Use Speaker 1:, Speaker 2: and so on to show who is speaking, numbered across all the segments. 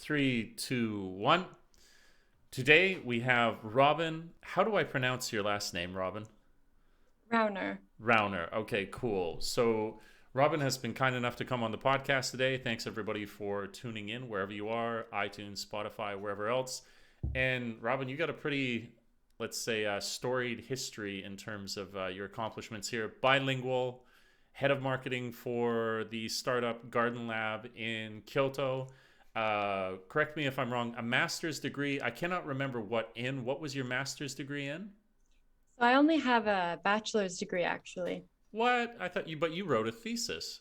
Speaker 1: Three, two, one. Today we have Robin. How do I pronounce your last name, Robin?
Speaker 2: Rauner.
Speaker 1: Rauner. Okay, cool. So Robin has been kind enough to come on the podcast today. Thanks everybody for tuning in wherever you are, iTunes, Spotify, wherever else. And Robin, you got a pretty, let's say, storied history in terms of your accomplishments here. Bilingual, head of marketing for the startup Garden Lab in Kyoto. Correct me if I'm wrong. A master's degree. I cannot remember what in. What was your master's degree in?
Speaker 2: So I only have a bachelor's degree actually.
Speaker 1: What? I thought you, but you wrote a thesis.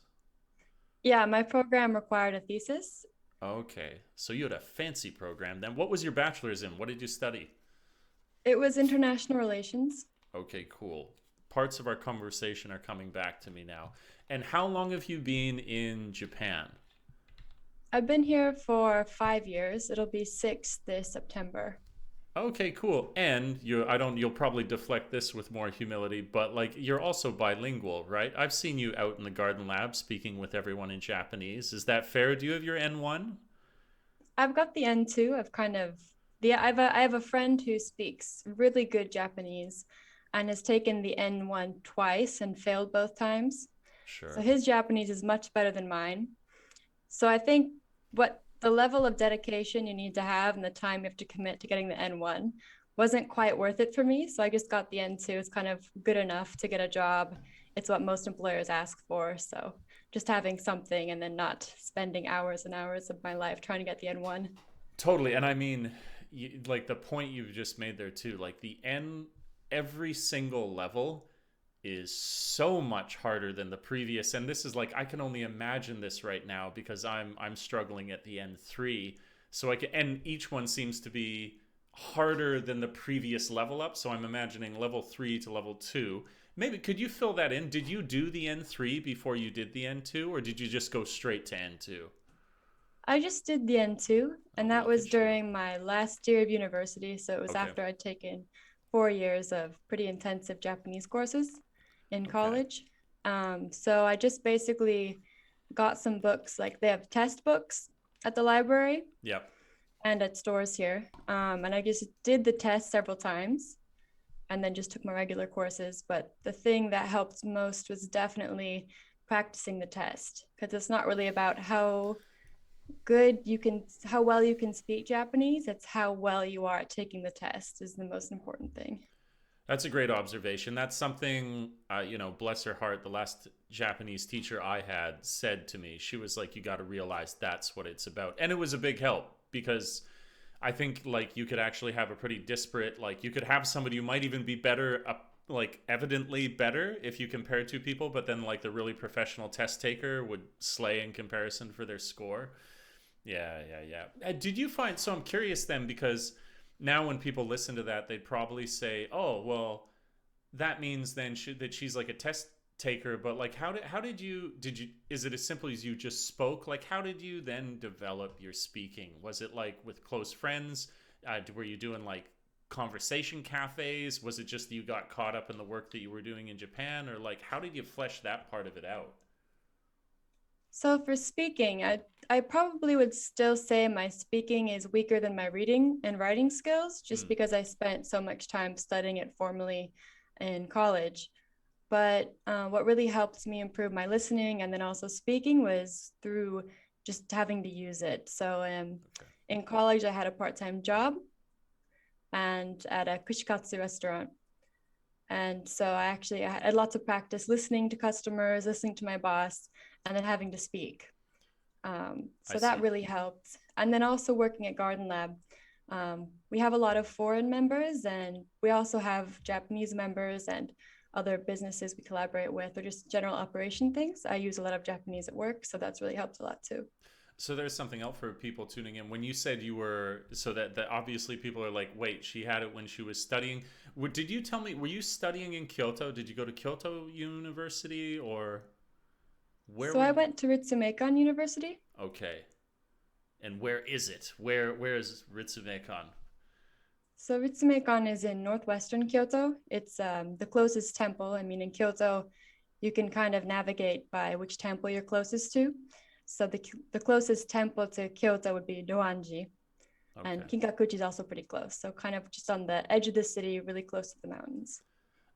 Speaker 2: Yeah, my program required a thesis.
Speaker 1: Okay, so you had a fancy program then. What was your bachelor's in? What did you study?
Speaker 2: It was international relations.
Speaker 1: Okay, cool. Parts of our conversation are coming back to me now. And how long have you been in Japan?
Speaker 2: I've been here for 5 years. It'll be six this September.
Speaker 1: Okay, cool. And you'll probably deflect this with more humility, but like you're also bilingual, right? I've seen you out in the garden lab speaking with everyone in Japanese. Is that fair? Do you have your N1?
Speaker 2: I've got the N2. I've kind of the I have a friend who speaks really good Japanese and has taken the N1 twice and failed both times. So
Speaker 1: Sure.
Speaker 2: his Japanese is much better than mine. So I think what the level of dedication you need to have and the time you have to commit to getting the N1 wasn't quite worth it for me. So I just got the N2. It's kind of good enough to get a job. It's what most employers ask for. So just having something and then not spending hours and hours of my life trying to get the N1.
Speaker 1: Totally. And I mean, like the point you've just made there too, like every single level is so much harder than the previous. And this is like, I can only imagine this right now because I'm struggling at the N3. So and each one seems to be harder than the previous level up. So I'm imagining level 3 to level 2. Maybe could you fill that in? Did you do the N3 before you did the N2, or did you just go straight to N2?
Speaker 2: I just did the N2,
Speaker 1: Oh,
Speaker 2: and that
Speaker 1: look
Speaker 2: was
Speaker 1: at you.
Speaker 2: during my last year of university. So it was
Speaker 1: Okay.
Speaker 2: after I'd taken 4 years of pretty intensive Japanese courses in
Speaker 1: Okay.
Speaker 2: college. So I just basically got some books, like they have test books at the library
Speaker 1: Yep.
Speaker 2: and at stores here. And I just did the test several times and then just took my regular courses. But the thing that helped most was definitely practicing the test because it's not really about how well you can speak Japanese. It's how well you are at taking the test is the most important thing.
Speaker 1: That's a great observation. That's something, bless her heart, the last Japanese teacher I had said to me. She was like, you got to realize that's what it's about. And it was a big help because I think like you could actually have a pretty disparate, like you could have somebody who might even be better, like evidently better if you compare two people, but then like the really professional test taker would slay in comparison for their score. Yeah, yeah, yeah. Did you find, so I'm curious then, because now when people listen to that, they'd probably say, oh, well, that means then that she's like a test taker, but like how did you is it as simple as you just spoke? Like how did you then develop your speaking? Was it like with close friends? Were you doing like conversation cafes? Was it just that you got caught up in the work that you were doing in Japan, or like how did you flesh that part of it out?
Speaker 2: So for speaking, I probably would still say my speaking is weaker than my reading and writing skills just
Speaker 1: Hmm.
Speaker 2: because I spent so much time studying it formally in college. But what really helped me improve my listening and then also speaking was through just having to use it. So
Speaker 1: Okay.
Speaker 2: in college, I had a part-time job and at a kushikatsu restaurant. And so I had lots of practice listening to customers, listening to my boss, and then having to speak.
Speaker 1: I
Speaker 2: So that
Speaker 1: see.
Speaker 2: really helped. And then also working at Garden Lab, we have a lot of foreign members, and we also have Japanese members and other businesses we collaborate with, or just general operation things. I use a lot of Japanese at work, so that's really helped a lot too.
Speaker 1: So there's something else for people tuning in. When you said you were, so that obviously people are like, wait, she had it when she was studying. Did you tell me, were you studying in Kyoto? Did you go to Kyoto University, or where
Speaker 2: So
Speaker 1: were
Speaker 2: I
Speaker 1: you?
Speaker 2: went to Ritsumeikan University.
Speaker 1: Okay. And where is it? Where is Ritsumeikan?
Speaker 2: So Ritsumeikan is in northwestern Kyoto. It's the closest temple. I mean, in Kyoto, you can kind of navigate by which temple you're closest to. So the closest temple to Kyoto would be Doanji, and
Speaker 1: Okay.
Speaker 2: Kinkakuji is also pretty close. So kind of just on the edge of the city, really close to the mountains.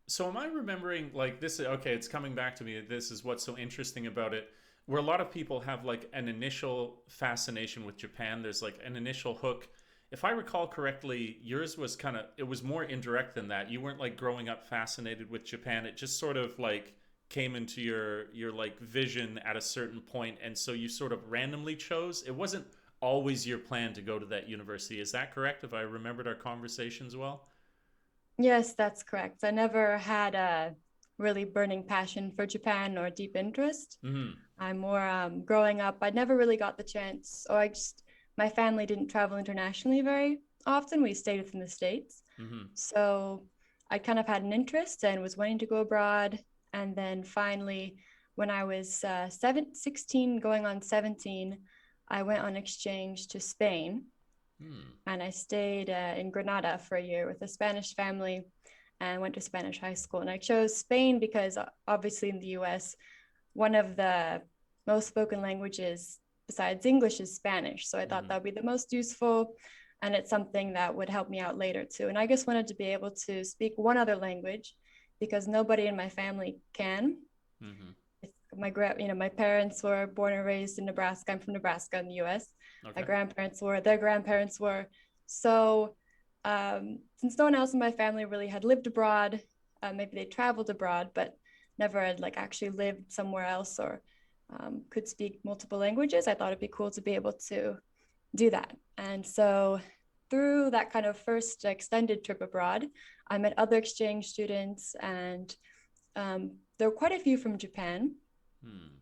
Speaker 1: So am I remembering like this? Okay, it's coming back to me. This is what's so interesting about it. Where a lot of people have like an initial fascination with Japan. There's like an initial hook. If I recall correctly, yours was kind of, it was more indirect than that. You weren't like growing up fascinated with Japan. It just sort of like came into your like vision at a certain point, and so you sort of randomly chose. It wasn't always your plan to go to that university. Is that correct? If I remembered our conversations well?
Speaker 2: Yes, that's correct. I never had a really burning passion for Japan or deep interest.
Speaker 1: Hmm.
Speaker 2: I'm more growing up, I never really got the chance, or my family didn't travel internationally very often. We stayed within the States.
Speaker 1: Hmm.
Speaker 2: So I kind of had an interest and was wanting to go abroad. And then finally, when I was 16, going on 17, I went on exchange to Spain,
Speaker 1: Hmm.
Speaker 2: and I stayed in Granada for a year with a Spanish family and went to Spanish high school. And I chose Spain because obviously in the US, one of the most spoken languages besides English is Spanish. So I thought
Speaker 1: Hmm.
Speaker 2: that would be the most useful. And it's something that would help me out later too. And I just wanted to be able to speak one other language because nobody in my family can.
Speaker 1: Hmm.
Speaker 2: My parents were born and raised in Nebraska. I'm from Nebraska in the US. My
Speaker 1: Okay.
Speaker 2: grandparents were, their grandparents were. So since no one else in my family really had lived abroad, maybe they traveled abroad, but never had like actually lived somewhere else or could speak multiple languages, I thought it'd be cool to be able to do that. And so through that kind of first extended trip abroad, I met other exchange students, and there were quite a few from Japan.
Speaker 1: Hmm.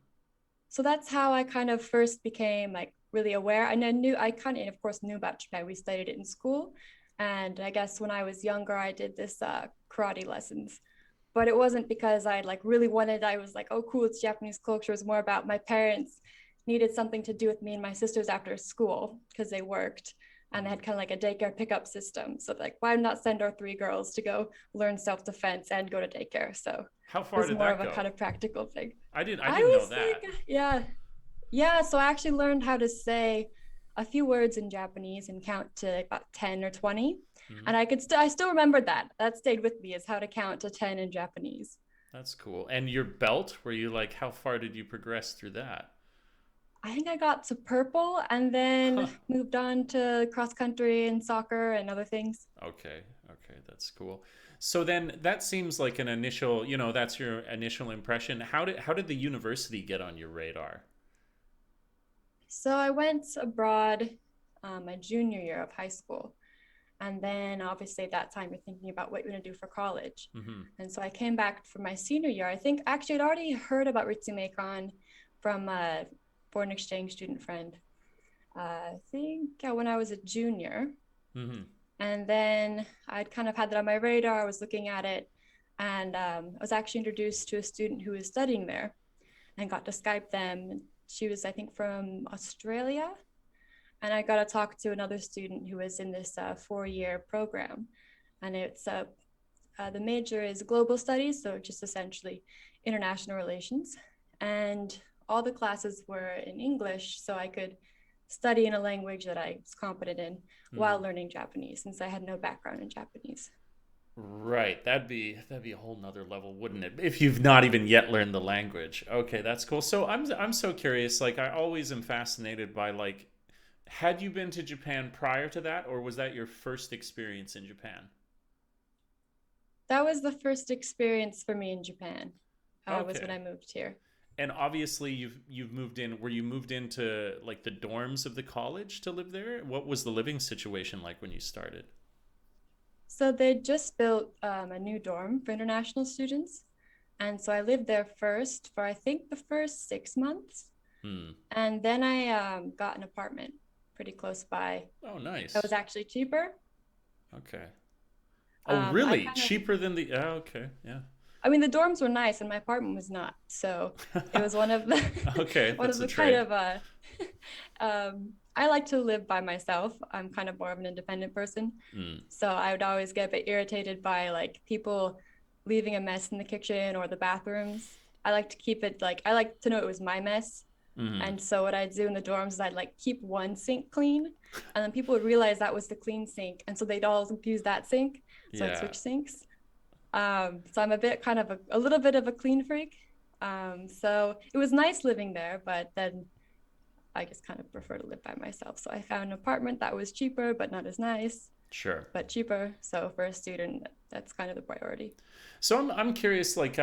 Speaker 2: So that's how I kind of first became like really aware. And I knew, I kind of course knew about Japan. We studied it in school. And I guess when I was younger, I did this karate lessons, but it wasn't because I like really wanted, I was like, oh, cool, it's Japanese culture. It was more about my parents needed something to do with me and my sisters after school because they worked, and they
Speaker 1: Hmm.
Speaker 2: had kind of like a daycare pickup system. So like, why not send our three girls to go learn self-defense and go to daycare? So
Speaker 1: How
Speaker 2: it
Speaker 1: far
Speaker 2: was
Speaker 1: did
Speaker 2: more
Speaker 1: that
Speaker 2: of a
Speaker 1: go?
Speaker 2: kind of practical thing.
Speaker 1: I
Speaker 2: I
Speaker 1: didn't know
Speaker 2: was
Speaker 1: that.
Speaker 2: like, yeah, yeah. So I actually learned how to say a few words in Japanese and count to about 10 or 20.
Speaker 1: Hmm.
Speaker 2: And I still remembered that. That stayed with me, is how to count to 10 in Japanese.
Speaker 1: That's cool. And your belt, were you like, how far did you progress through that?
Speaker 2: I think I got to purple and
Speaker 1: Huh.
Speaker 2: then moved on to cross country and soccer and other things.
Speaker 1: Okay. Okay. That's cool. So then that seems like an initial, that's your initial impression. How did the university get on your radar?
Speaker 2: So I went abroad my junior year of high school. And then obviously at that time you're thinking about what you're going to do for college.
Speaker 1: Hmm.
Speaker 2: And so I came back for my senior year. I think actually I'd already heard about Ritsumeikan from a foreign exchange student friend. I think when I was a junior.
Speaker 1: Hmm.
Speaker 2: And then I'd kind of had that on my radar. I was looking at it, and I was actually introduced to a student who was studying there and got to Skype them. She was, I think, from Australia. And I got to talk to another student who was in this 4-year program. And the major is global studies, so just essentially international relations. And all the classes were in English, so I could study in a language that I was competent in while
Speaker 1: Hmm.
Speaker 2: learning Japanese, since I had no background in Japanese.
Speaker 1: Right. That'd be a whole nother level, wouldn't it? If you've not even yet learned the language. Okay, that's cool. So I'm so curious. Like I always am fascinated by like, had you been to Japan prior to that, or was that your first experience in Japan?
Speaker 2: That was the first experience for me in Japan, was when
Speaker 1: Okay.
Speaker 2: I moved here.
Speaker 1: And obviously you've moved in. Were you moved into like the dorms of the college to live there? What was the living situation like when you started?
Speaker 2: So they just built a new dorm for international students. And so I lived there first for, I think, the first 6 months.
Speaker 1: Hmm.
Speaker 2: And then I got an apartment pretty close by
Speaker 1: Oh,
Speaker 2: that was
Speaker 1: nice.
Speaker 2: actually cheaper.
Speaker 1: Okay. Oh,
Speaker 2: I
Speaker 1: really?
Speaker 2: kind of,
Speaker 1: Cheaper than the? Oh, okay. Yeah.
Speaker 2: I mean, the dorms were nice and my apartment was not. So it was one of the,
Speaker 1: Okay,
Speaker 2: one of
Speaker 1: that's a
Speaker 2: the kind
Speaker 1: trade.
Speaker 2: of, I like to live by myself. I'm kind of more of an independent person.
Speaker 1: Hmm.
Speaker 2: So I would always get a bit irritated by like people leaving a mess in the kitchen or the bathrooms. I like to keep it like, I like to know it was my mess.
Speaker 1: Mm-hmm.
Speaker 2: And so what I'd do in the dorms is I'd like keep one sink clean, and then people would realize that was the clean sink, and so they'd all use that sink. So I'd
Speaker 1: Yeah.
Speaker 2: switch sinks. So I'm a bit kind of a little bit of a clean freak. So it was nice living there, but then I just kind of prefer to live by myself. So I found an apartment that was cheaper, but not as nice,
Speaker 1: Sure.
Speaker 2: but cheaper. So for a student, that's kind of the priority.
Speaker 1: So I'm curious, like,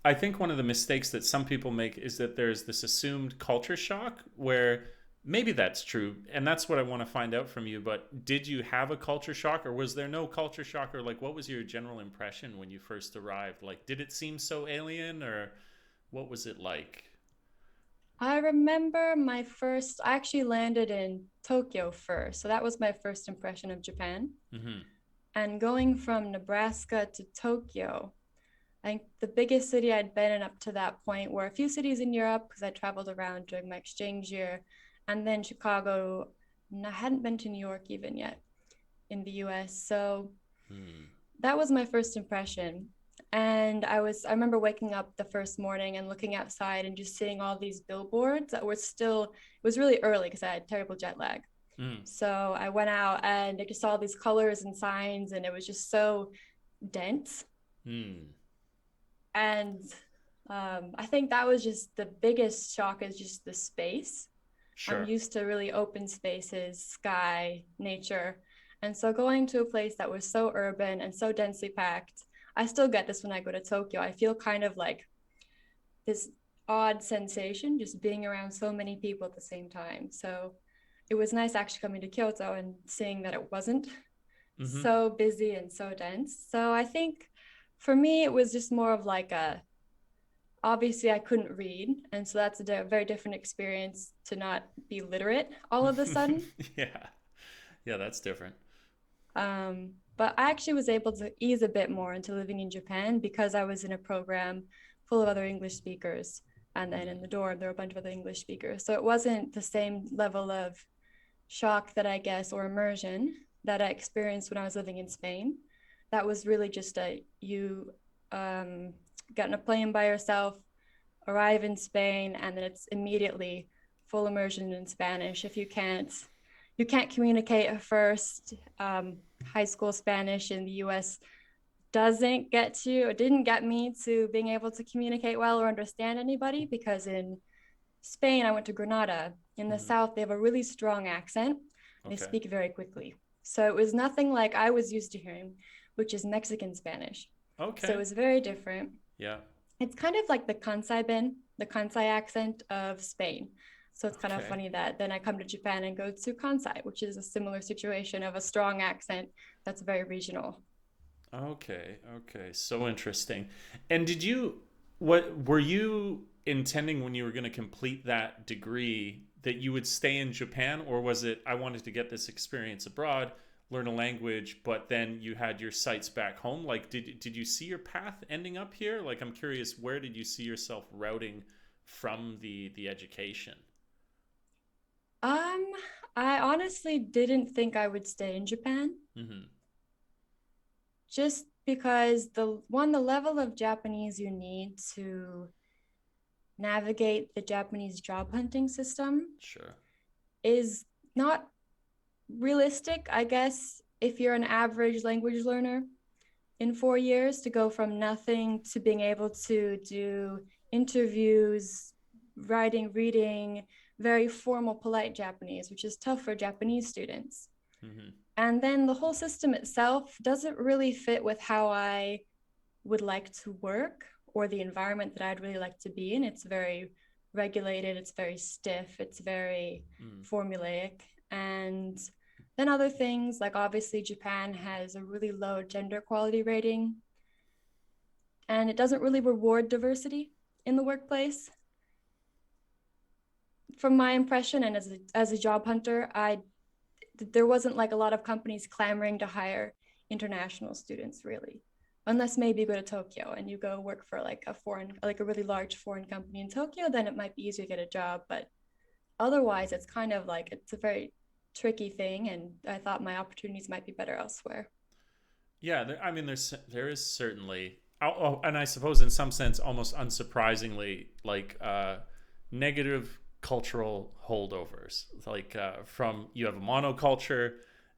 Speaker 1: I think one of the mistakes that some people make is that there's this assumed culture shock where maybe that's true. And that's what I want to find out from you. But did you have a culture shock, or was there no culture shock? Or like, what was your general impression when you first arrived? Like, did it seem so alien, or what was it like?
Speaker 2: I remember I actually landed in Tokyo first. So that was my first impression of Japan.
Speaker 1: Mm-hmm.
Speaker 2: And going from Nebraska to Tokyo, I think the biggest city I'd been in up to that point were a few cities in Europe because I traveled around during my exchange year, and then Chicago. And I hadn't been to New York even yet in the US. So
Speaker 1: Hmm.
Speaker 2: that was my first impression. And I remember waking up the first morning and looking outside and just seeing all these billboards that were still, it was really early because I had terrible jet lag.
Speaker 1: Mm.
Speaker 2: So I went out and I just saw these colors and signs, and it was just so dense.
Speaker 1: Hmm.
Speaker 2: And I think that was just the biggest shock, is just the space. I'm
Speaker 1: Sure.
Speaker 2: used to really open spaces, sky, nature. And so going to a place that was so urban and so densely packed, I still get this when I go to Tokyo. I feel kind of like this odd sensation just being around so many people at the same time. So it was nice actually coming to Kyoto and seeing that it wasn't
Speaker 1: Mm-hmm.
Speaker 2: so busy and so dense. So I think for me, it was just more of like obviously I couldn't read. And so that's a very different experience to not be literate all of a sudden.
Speaker 1: Yeah. Yeah, that's different.
Speaker 2: But I actually was able to ease a bit more into living in Japan because I was in a program full of other English speakers. And then in the dorm, there were a bunch of other English speakers. So it wasn't the same level of shock that I guess, or immersion that I experienced when I was living in Spain. That was really just you get on a plane by yourself, arrive in Spain, and then it's immediately full immersion in Spanish. If you can't communicate at first. High school Spanish in the US doesn't get you, or didn't get me to being able to communicate well or understand anybody, because in Spain, I went to Granada. In the
Speaker 1: Mm-hmm.
Speaker 2: south, they have a really strong accent. They
Speaker 1: Okay.
Speaker 2: speak very quickly. So it was nothing like I was used to hearing, which is Mexican Spanish. So it
Speaker 1: Okay.
Speaker 2: was very different.
Speaker 1: Yeah.
Speaker 2: It's kind of like the Kansai accent of Spain. So it's kind of
Speaker 1: Okay.
Speaker 2: funny that then I come to Japan and go to Kansai, which is a similar situation of a strong accent that's very regional.
Speaker 1: Okay, okay. So interesting. And what were you intending when you were going to complete that degree that you would stay in Japan, or was it I wanted to get this experience abroad, learn a language, but then you had your sights back home? Like did you see your path ending up here? Like I'm curious, where did you see yourself routing from the education?
Speaker 2: Um, I honestly didn't think I would stay in Japan,
Speaker 1: Mhm.
Speaker 2: just because the level of Japanese you need to navigate the Japanese job hunting system
Speaker 1: Sure.
Speaker 2: is not realistic, I guess, if you're an average language learner in 4 years, to go from nothing to being able to do interviews, writing, reading, very formal, polite Japanese, which is tough for Japanese students.
Speaker 1: Mhm.
Speaker 2: And then the whole system itself doesn't really fit with how I would like to work, or the environment that I'd really like to be in. It's very regulated, it's very stiff, it's very
Speaker 1: Mm.
Speaker 2: formulaic. And then other things, like obviously Japan has a really low gender equality rating, and it doesn't really reward diversity in the workplace. From my impression, and as a job hunter, there wasn't like a lot of companies clamoring to hire international students really, unless maybe you go to Tokyo and you go work for like a really large foreign company in Tokyo. Then it might be easier to get a job, but otherwise it's kind of like it's a very tricky thing, and I thought my opportunities might be better elsewhere.
Speaker 1: Yeah, I mean, there is certainly, and I suppose in some sense, almost unsurprisingly, like negative cultural holdovers. Like from you have a monoculture,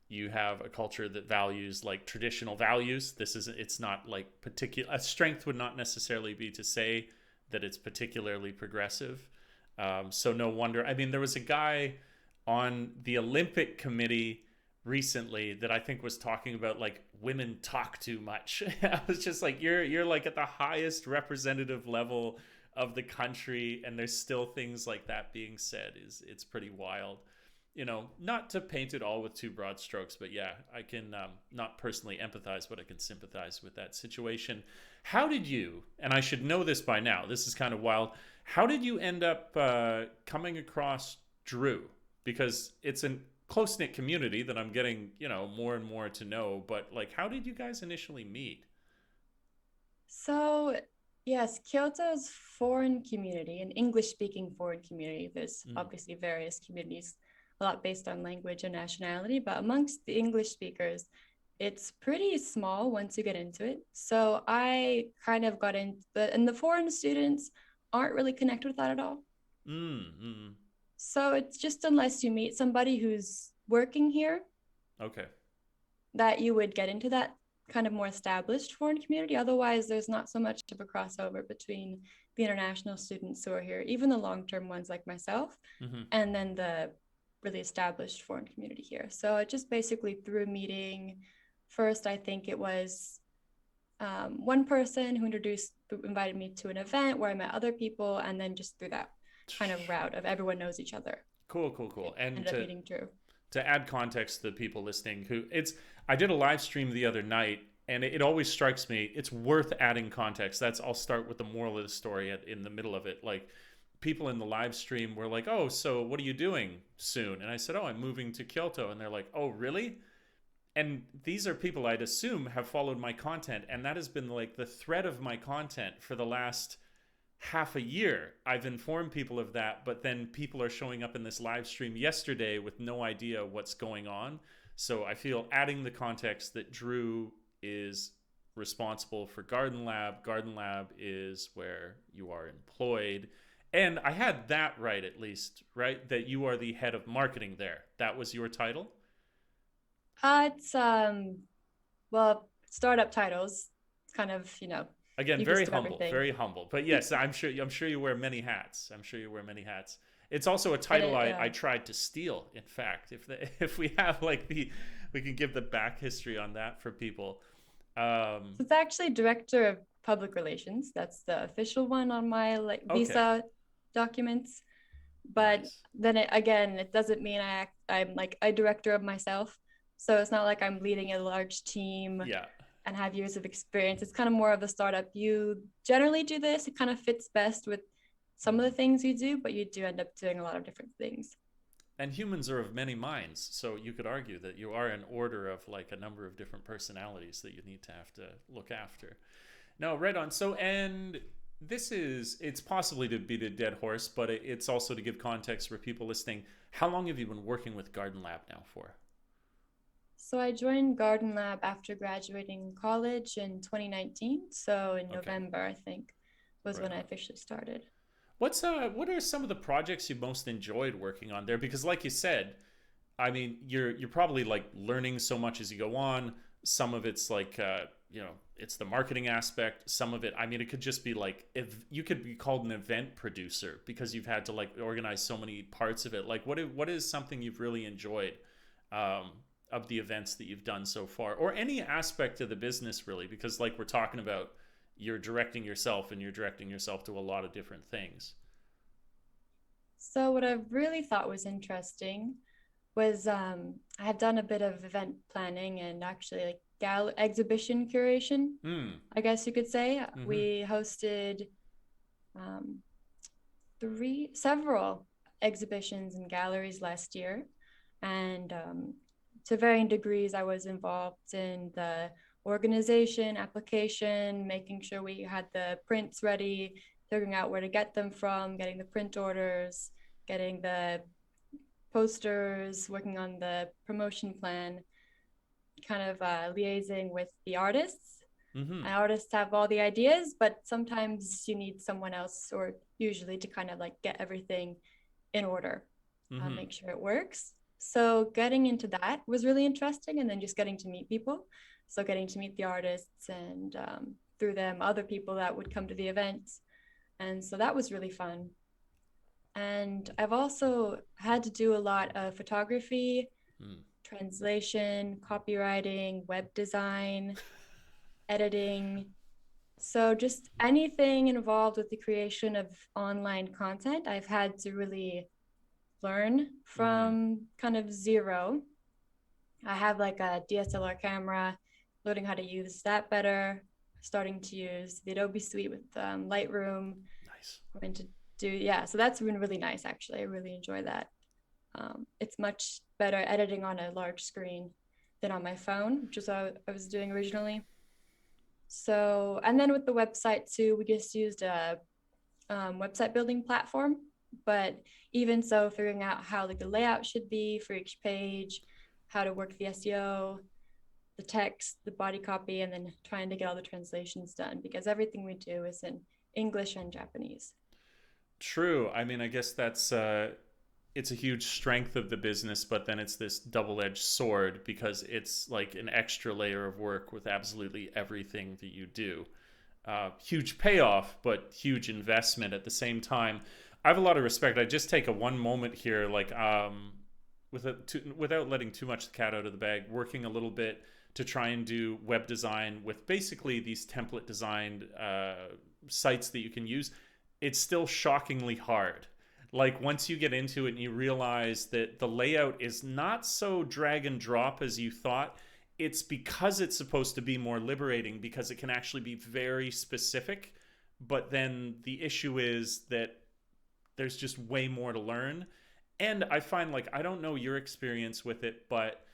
Speaker 1: you have a culture that values like traditional values. This is it's not like particular. A strength would not necessarily be to say that it's particularly progressive. So no wonder. I mean, there was a guy on the Olympic Committee recently that I think was talking about like women talk too much. I was just like, you're like at the highest representative level of the country, and there's still things like that being said. It's pretty wild. You know, not to paint it all with too broad strokes, but yeah, I can not personally empathize, but I can sympathize with that situation. How did you, and I should know this by now, this is kind of wild, how did you end up coming across Drew? Because it's a close knit community that I'm getting, you know, more and more to know, but like, how did you guys initially meet?
Speaker 2: So, yes, Kyoto's foreign community, an English-speaking foreign community. There's
Speaker 1: Mm.
Speaker 2: obviously various communities, a lot based on language and nationality, but amongst the English speakers, it's pretty small once you get into it. So I kind of got into and the foreign students aren't really connected with that at all.
Speaker 1: Mm, mm.
Speaker 2: So it's just unless you meet somebody who's working here
Speaker 1: Okay.
Speaker 2: that you would get into that kind of more established foreign community. Otherwise, there's not so much of a crossover between the international students who are here, even the long-term ones like myself,
Speaker 1: Mm-hmm.
Speaker 2: and then the really established foreign community here. So it just basically through meeting. First, I think it was one person who invited me to an event where I met other people, and then just through that kind of route of everyone knows each other.
Speaker 1: Cool, cool, cool. And
Speaker 2: ended up meeting Drew.
Speaker 1: To add context to the people listening, who it's I did a live stream the other night, and it always strikes me it's worth adding context. That's I'll start with the moral of the story in the middle of it. Like people in the live stream were like, "Oh, so what are you doing soon?" And I said, "Oh, I'm moving to Kyoto." And they're like, "Oh, really?" And these are people I'd assume have followed my content, and that has been like the thread of my content for the last half a year. I've informed people of that, but then people are showing up in this live stream yesterday with no idea what's going on. So I feel adding the context that Drew is responsible for Garden Lab. Garden Lab is where you are employed. And I had that right, at least, right? That you are the head of marketing there. That was your title?
Speaker 2: It's well, startup titles. It's kind of,
Speaker 1: Again,
Speaker 2: you
Speaker 1: very
Speaker 2: just do
Speaker 1: humble,
Speaker 2: everything.
Speaker 1: very humble. But yes, I'm sure you wear many hats. I'm sure you wear many hats. It's also a
Speaker 2: And
Speaker 1: title
Speaker 2: it,
Speaker 1: I tried to steal. In fact, if we have like we can give the back history on that for people.
Speaker 2: So it's actually director of public relations. That's the official one on my
Speaker 1: Okay,
Speaker 2: visa documents. But
Speaker 1: nice.
Speaker 2: then again, it doesn't mean I'm like a director of myself. So it's not like I'm leading a large team
Speaker 1: Yeah.
Speaker 2: and have years of experience. It's kind of more of a startup. You generally do this. It kind of fits best with some of the things you do, but you do end up doing a lot of different things.
Speaker 1: And humans are of many minds, so you could argue that you are an order of like a number of different personalities that you need to have to look after. No, right on. So, and it's possibly to beat a dead horse, but it's also to give context for people listening. How long have you been working with Garden Lab now for?
Speaker 2: So I joined Garden Lab after graduating college in 2019. So in
Speaker 1: Okay,
Speaker 2: November, I think, was
Speaker 1: right
Speaker 2: when I
Speaker 1: on.
Speaker 2: officially started.
Speaker 1: What are some of the projects you most enjoyed working on there? Because like you said, I mean, you're probably like learning so much as you go on. Some of it's like it's the marketing aspect. Some of it, I mean, it could just be like if you could be called an event producer because you've had to like organize so many parts of it. Like what is something you've really enjoyed um, of the events that you've done so far, or any aspect of the business really? Because like we're talking about, you're directing yourself and you're directing yourself to a lot of different things.
Speaker 2: So what I really thought was interesting was I have done a bit of event planning and actually like exhibition curation,
Speaker 1: Hmm.
Speaker 2: I guess you could say.
Speaker 1: Mm-hmm.
Speaker 2: We hosted um, several exhibitions and galleries last year, and to varying degrees, I was involved in the organization, application, making sure we had the prints ready, figuring out where to get them from, getting the print orders, getting the posters, working on the promotion plan, kind of liaising with the artists.
Speaker 1: Mm-hmm.
Speaker 2: And artists have all the ideas, but sometimes you need someone else, or usually, to kind of like get everything in order,
Speaker 1: Mm-hmm.
Speaker 2: make sure it works. So getting into that was really interesting, and then just getting to meet people. So getting to meet the artists, and through them, other people that would come to the events. And so that was really fun. And I've also had to do a lot of photography,
Speaker 1: Mm.
Speaker 2: translation, copywriting, web design, editing. So just anything involved with the creation of online content, I've had to really learn
Speaker 1: Mm-hmm.
Speaker 2: from kind of zero. I have like a DSLR camera, learning how to use that better, starting to use the Adobe Suite with Lightroom.
Speaker 1: Nice.
Speaker 2: Going to do, yeah, so that's been really nice actually. I really enjoy that. It's much better editing on a large screen than on my phone, which is what I was doing originally. So, and then with the website too, we just used a website building platform. But even so, figuring out how like the layout should be for each page, how to work the SEO, the text, the body copy, and then trying to get all the translations done because everything we do is in English and Japanese.
Speaker 1: True. I mean, I guess that's it's a huge strength of the business, but then it's this double-edged sword because it's like an extra layer of work with absolutely everything that you do. Huge payoff, but huge investment at the same time. I have a lot of respect. I just take a one moment here, like without letting too much the cat out of the bag, working a little bit to try and do web design with basically these template designed sites that you can use. It's still shockingly hard. Like once you get into it and you realize that the layout is not so drag and drop as you thought, it's because it's supposed to be more liberating because it can actually be very specific. But then the issue is that there's just way more to learn. And I find, like, I don't know your experience with it, but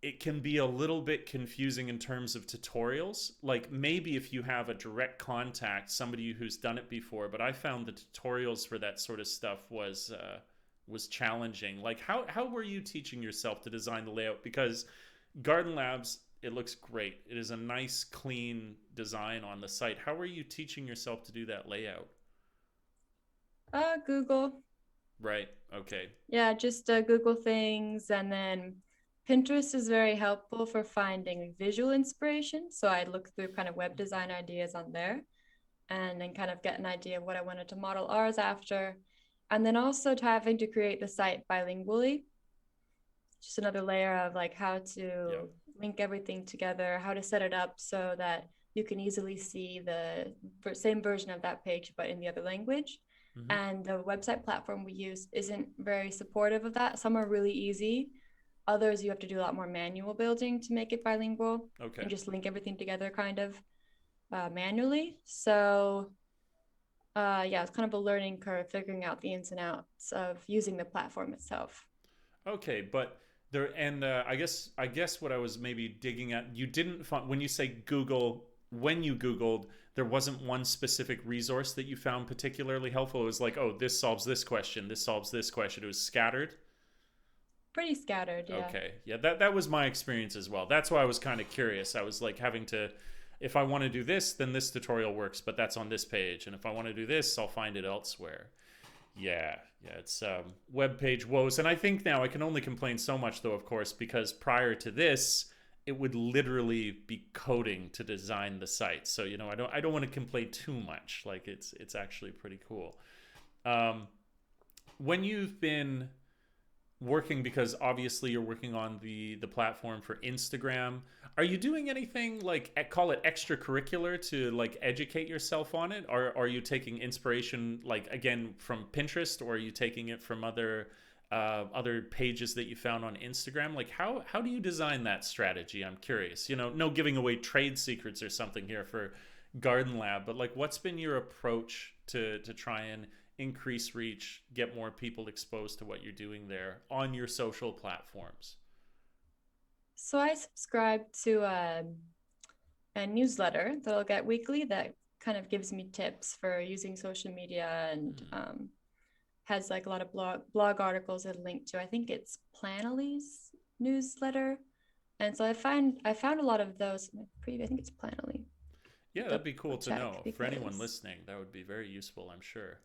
Speaker 1: it can be a little bit confusing in terms of tutorials. Like maybe if you have a direct contact, somebody who's done it before, but I found the tutorials for that sort of stuff was challenging. Like how were you teaching yourself to design the layout? Because Garden Labs, it looks great. It is a nice, clean design on the site. How are you teaching yourself to do that layout?
Speaker 2: Google.
Speaker 1: Right. Okay.
Speaker 2: Yeah, just Google things. And then Pinterest is very helpful for finding visual inspiration. So I look through kind of web design ideas on there and then kind of get an idea of what I wanted to model ours after. And then also to having to create the site bilingually, just another layer of like how
Speaker 1: Yeah.
Speaker 2: to link everything together, how to set it up so that you can easily see the same version of that page, but in the other language.
Speaker 1: Mm-hmm.
Speaker 2: And the website platform we use isn't very supportive of that. Some are really easy. Others, you have to do a lot more manual building to make it bilingual
Speaker 1: Okay.
Speaker 2: and just link everything together kind of manually. So, yeah, it's kind of a learning curve figuring out the ins and outs of using the platform itself.
Speaker 1: Okay, but there and I guess what I was maybe digging at, you didn't find when you say Google, when you Googled, there wasn't one specific resource that you found particularly helpful. It was like, oh, this solves this question, this solves this question. It was scattered.
Speaker 2: Pretty scattered, yeah.
Speaker 1: Okay, yeah, that was my experience as well. That's why I was kind of curious. I was like having to, if I want to do this, then this tutorial works, but that's on this page, and if I want to do this, I'll find it elsewhere. Yeah, it's web page woes, and I think now I can only complain so much, though, of course, because prior to this, it would literally be coding to design the site. So I don't want to complain too much. Like it's actually pretty cool. Um, when you've been working, because obviously you're working on the platform for Instagram, are you doing anything like call it extracurricular to like educate yourself on it, or are you taking inspiration like again from Pinterest, or are you taking it from other pages that you found on Instagram? Like how do you design that strategy? I'm curious. No giving away trade secrets or something here for Garden Lab, but like what's been your approach to try and increase reach, get more people exposed to what you're doing there on your social platforms?
Speaker 2: So I subscribe to a newsletter that I'll get weekly that kind of gives me tips for using social media and
Speaker 1: Hmm.
Speaker 2: has like a lot of blog articles that link to. I think it's Planoly's newsletter, and so I found a lot of those. I think it's Planoly.
Speaker 1: Yeah, that'd be cool
Speaker 2: Double
Speaker 1: to
Speaker 2: check
Speaker 1: know for anyone
Speaker 2: because
Speaker 1: listening. That would be very useful, I'm sure.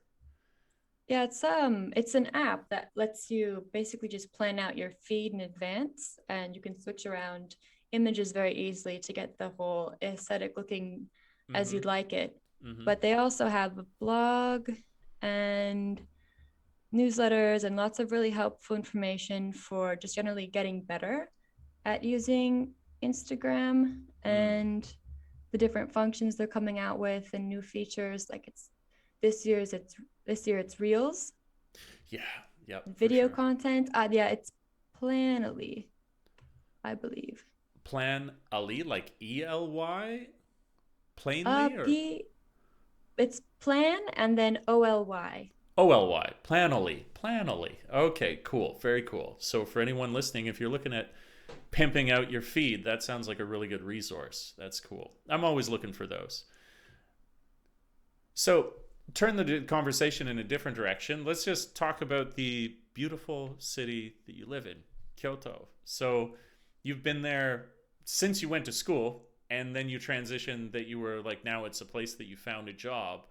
Speaker 2: Yeah, it's an app that lets you basically just plan out your feed in advance, and you can switch around images very easily to get the whole aesthetic looking as
Speaker 1: Mm-hmm.
Speaker 2: you'd like it.
Speaker 1: Mm-hmm.
Speaker 2: But they also have a blog and newsletters and lots of really helpful information for just generally getting better at using Instagram
Speaker 1: Mm.
Speaker 2: and the different functions they're coming out with and new features. Like this year's it's this year it's Reels,
Speaker 1: Yeah. Yep. For
Speaker 2: video
Speaker 1: sure.
Speaker 2: content. Yeah, it's Planily, I believe.
Speaker 1: Plan Ali, like ELY, plainly, or
Speaker 2: P it's Plan and then OLY.
Speaker 1: OLY, Planily, Planily. Okay, cool, very cool. So for anyone listening, if you're looking at pimping out your feed, that sounds like a really good resource. That's cool. I'm always looking for those. So turn the conversation in a different direction. Let's just talk about the beautiful city that you live in, Kyoto. So you've been there since you went to school, and then you transitioned that you were like, now it's a place that you found a job.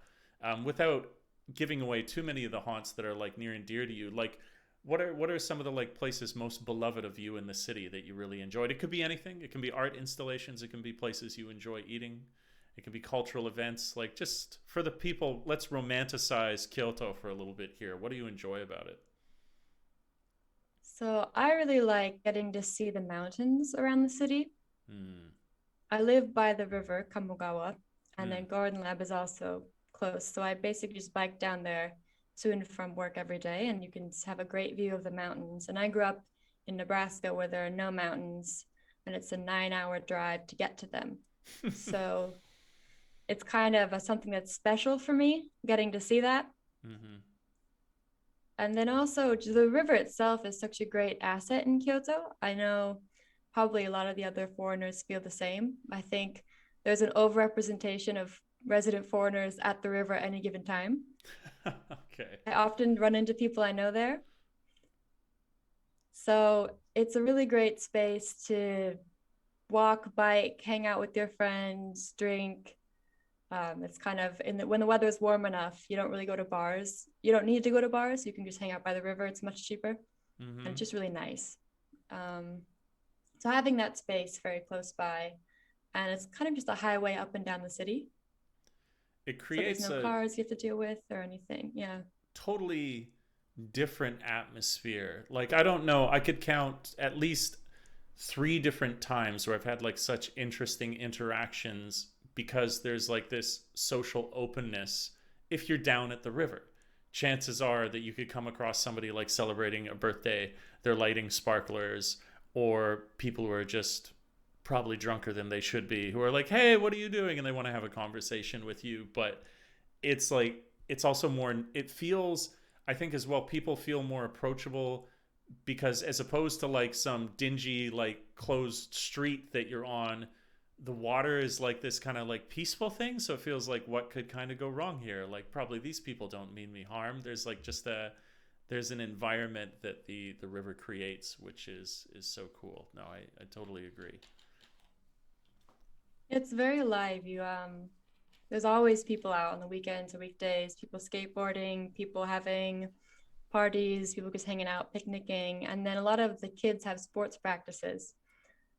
Speaker 1: Without giving away too many of the haunts that are like near and dear to you, like what are some of the like places most beloved of you in the city that you really enjoyed? It could be anything. It can be art installations. It can be places you enjoy eating. It can be cultural events. Like, just for the people, let's romanticize Kyoto for a little bit here. What do you enjoy about it?
Speaker 2: So I really like getting to see the mountains around the city.
Speaker 1: Hmm.
Speaker 2: I live by the river Kamogawa, and
Speaker 1: Hmm.
Speaker 2: then Garden Lab is also close. So I basically just bike down there to and from work every day, and you can have a great view of the mountains. And I grew up in Nebraska where there are no mountains, and it's a 9 hour drive to get to them. So it's kind of something that's special for me getting to see that.
Speaker 1: Hmm.
Speaker 2: And then also the river itself is such a great asset in Kyoto. I know probably a lot of the other foreigners feel the same. I think there's an overrepresentation of resident foreigners at the river at any given time.
Speaker 1: Okay.
Speaker 2: I often run into people I know there. So it's a really great space to walk, bike, hang out with your friends, drink. It's kind of when the weather is warm enough, you don't really go to bars. You don't need to go to bars. You can just hang out by the river. It's much cheaper and
Speaker 1: Hmm.
Speaker 2: it's just really nice. Um, so having that space very close by, and it's kind of just a highway up and down the city.
Speaker 1: It
Speaker 2: So there's
Speaker 1: creates
Speaker 2: no
Speaker 1: a
Speaker 2: cars you have to deal with or anything. Yeah.
Speaker 1: totally different atmosphere. Like, I don't know, I could count at least three different times where I've had like such interesting interactions because there's like this social openness if you're down at the river. Chances are that you could come across somebody like celebrating a birthday, they're lighting sparklers, or people who are just probably drunker than they should be, who are like, hey, what are you doing? And they want to have a conversation with you. But it's like, it's also more, it feels, I think as well, people feel more approachable because as opposed to like some dingy like closed street that you're on, the water is like this kind of like peaceful thing, so it feels like what could kind of go wrong here, like probably these people don't mean me harm. There's like just a there's an environment that the river creates, which is so cool. No, I totally agree.
Speaker 2: It's very alive. There's always people out on the weekends or weekdays, people skateboarding, people having parties, people just hanging out, picnicking. And then a lot of the kids have sports practices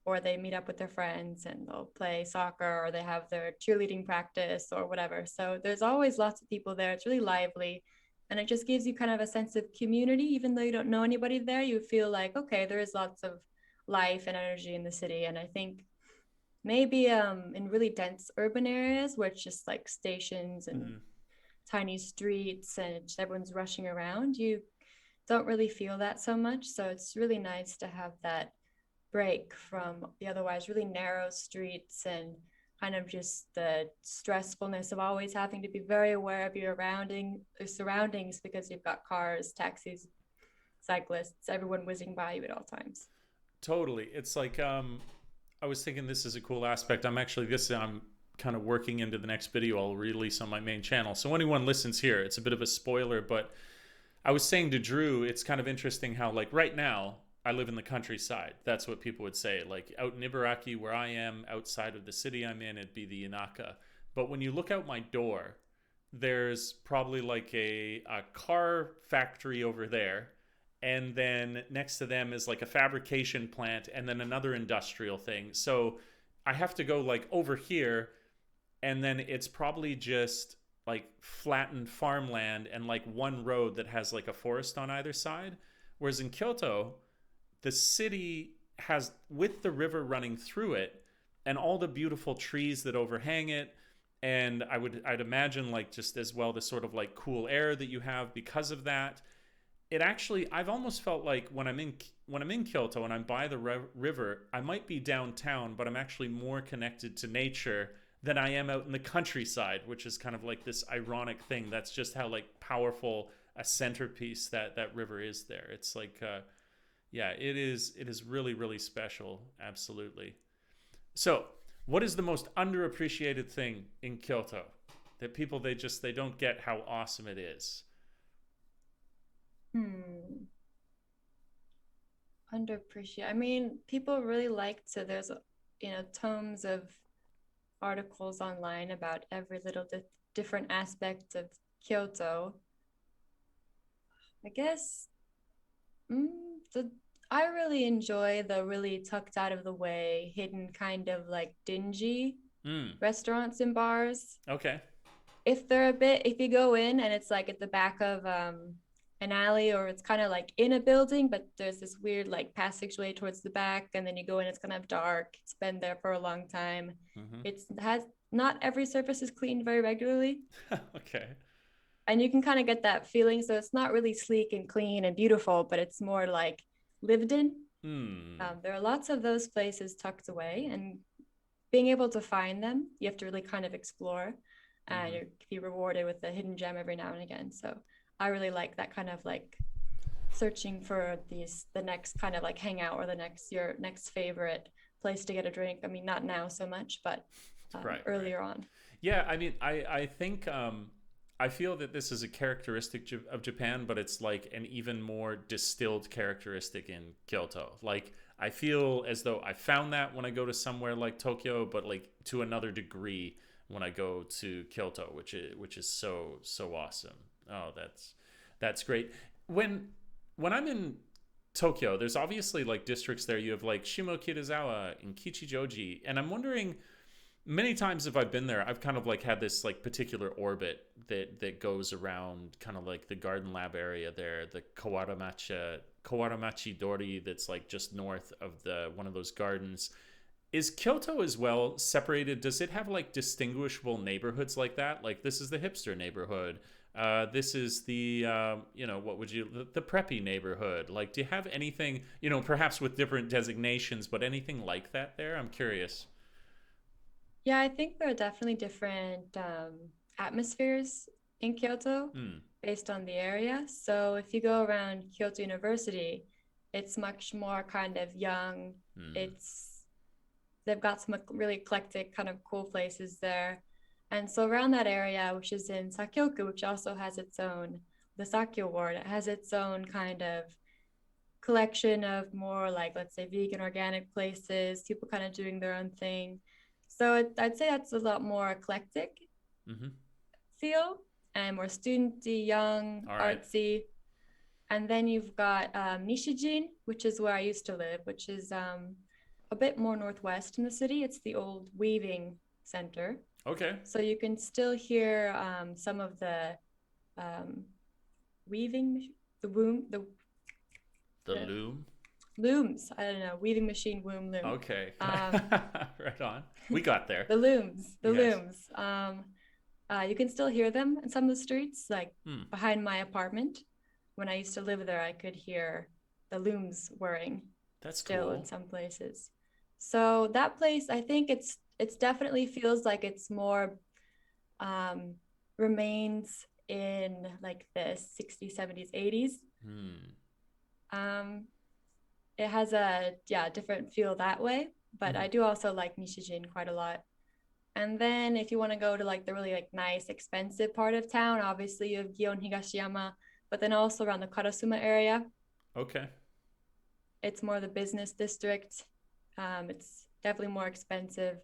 Speaker 2: or they meet up with their friends and they'll play soccer or they have their cheerleading practice or whatever. So there's always lots of people there. It's really lively. And it just gives you kind of a sense of community, even though you don't know anybody there, you feel like, okay, there is lots of life and energy in the city. And I think maybe in really dense urban areas where it's just like stations and
Speaker 1: Mm.
Speaker 2: tiny streets and just everyone's rushing around, you don't really feel that so much. So it's really nice to have that break from the otherwise really narrow streets and kind of just the stressfulness of always having to be very aware of your surroundings because you've got cars, taxis, cyclists, everyone whizzing by you at all times.
Speaker 1: Totally. It's like I was thinking this is a cool aspect. I'm kind of working into the next video I'll release on my main channel. So anyone listens here, it's a bit of a spoiler, but I was saying to Drew, it's kind of interesting how like right now I live in the countryside. That's what people would say. Like out in Ibaraki where I am, outside of the city I'm in, it'd be the Inaka. But when you look out my door, there's probably like a car factory over there, and then next to them is like a fabrication plant, and then another industrial thing. So I have to go like over here, and then it's probably just like flattened farmland and like one road that has like a forest on either side. Whereas in Kyoto, the city has, with the river running through it and all the beautiful trees that overhang it, and I'd imagine like just as well the sort of like cool air that you have because of that. It actually, I've almost felt like when I'm in Kyoto and I'm by the river, I might be downtown, but I'm actually more connected to nature than I am out in the countryside, which is kind of like this ironic thing. That's just how like powerful a centerpiece that river is there. It's like yeah, it is really really special, absolutely. So, what is the most underappreciated thing in Kyoto that people they don't get how awesome it is?
Speaker 2: Hmm. Underappreciate. I mean, people really like to, there's, tomes of articles online about every little different aspect of Kyoto. I guess mm, the I really enjoy the really tucked out of the way, hidden kind of like dingy
Speaker 1: Hmm.
Speaker 2: restaurants and bars.
Speaker 1: Okay.
Speaker 2: If you go in and it's like at the back of an alley, or it's kind of like in a building, but there's this weird like passageway towards the back, and then you go in, it's kind of dark. It's been there for a long time.
Speaker 1: Mm-hmm.
Speaker 2: It's has not every surface is cleaned very regularly,
Speaker 1: Okay.
Speaker 2: and you can kind of get that feeling. So it's not really sleek and clean and beautiful, but it's more like lived in.
Speaker 1: Hmm.
Speaker 2: There are lots of those places tucked away, and being able to find them, you have to really kind of explore, and
Speaker 1: Mm-hmm.
Speaker 2: you be rewarded with a hidden gem every now and again. So I really like that kind of like searching for the next kind of like hangout, or the next your next favorite place to get a drink. I mean, not now so much, but
Speaker 1: Right. Right.
Speaker 2: earlier on.
Speaker 1: Yeah. I mean, I think I feel that this is a characteristic of Japan, but it's like an even more distilled characteristic in Kyoto. Like I feel as though I found that when I go to somewhere like Tokyo, but like to another degree when I go to Kyoto, which is so awesome. Oh, that's great. When when I'm in Tokyo, there's obviously like districts there. You have like Shimokitazawa and Kichijoji, and I'm wondering, many times if I've been there, I've kind of like had this like particular orbit that goes around kind of like the Garden Lab area there, the Kawaramachi Dori, that's like just north of the one of those gardens. Is Kyoto as well separated? Does it have like distinguishable neighborhoods like that? Like this is the hipster neighborhood. This is the what would you the preppy neighborhood? Like, do you have anything perhaps with different designations, but anything like that there? I'm curious.
Speaker 2: Yeah, I think there are definitely different atmospheres in Kyoto
Speaker 1: Hmm.
Speaker 2: based on the area. So if you go around Kyoto University, it's much more kind of young.
Speaker 1: Hmm.
Speaker 2: It's They've got some really eclectic kind of cool places there. And so around that area, which is in Sakyoku, which also has its own, the Sakyo ward, it has its own kind of collection of more like, let's say, vegan organic places, people kind of doing their own thing. So I'd say that's a lot more eclectic
Speaker 1: Mm-hmm.
Speaker 2: feel, and more studenty, young,
Speaker 1: All right.
Speaker 2: artsy. And then you've got Nishijin, which is where I used to live, which is a bit more northwest in the city. It's the old weaving center.
Speaker 1: Okay.
Speaker 2: So you can still hear some of the um, weaving,
Speaker 1: The
Speaker 2: the
Speaker 1: loom.
Speaker 2: looms. I don't know, weaving machine, womb, loom.
Speaker 1: Okay.
Speaker 2: Um,
Speaker 1: Right on. We got there.
Speaker 2: the looms, the
Speaker 1: Yes.
Speaker 2: looms. You can still hear them in some of the streets, like
Speaker 1: Hmm.
Speaker 2: behind my apartment. When I used to live there, I could hear the looms whirring
Speaker 1: That's
Speaker 2: still in
Speaker 1: cool.
Speaker 2: some places. So that place, I think it's definitely feels like it's more um, remains in like the 60s, 70s, 80s.
Speaker 1: Hmm.
Speaker 2: Um, it has a different feel that way, but
Speaker 1: Mm-hmm.
Speaker 2: I do also like Nishijin quite a lot. And then if you want to go to like the really like nice expensive part of town, obviously you have Gion Higashiyama, but then also around the Karasuma area,
Speaker 1: Okay.
Speaker 2: it's more the business district. It's definitely more expensive.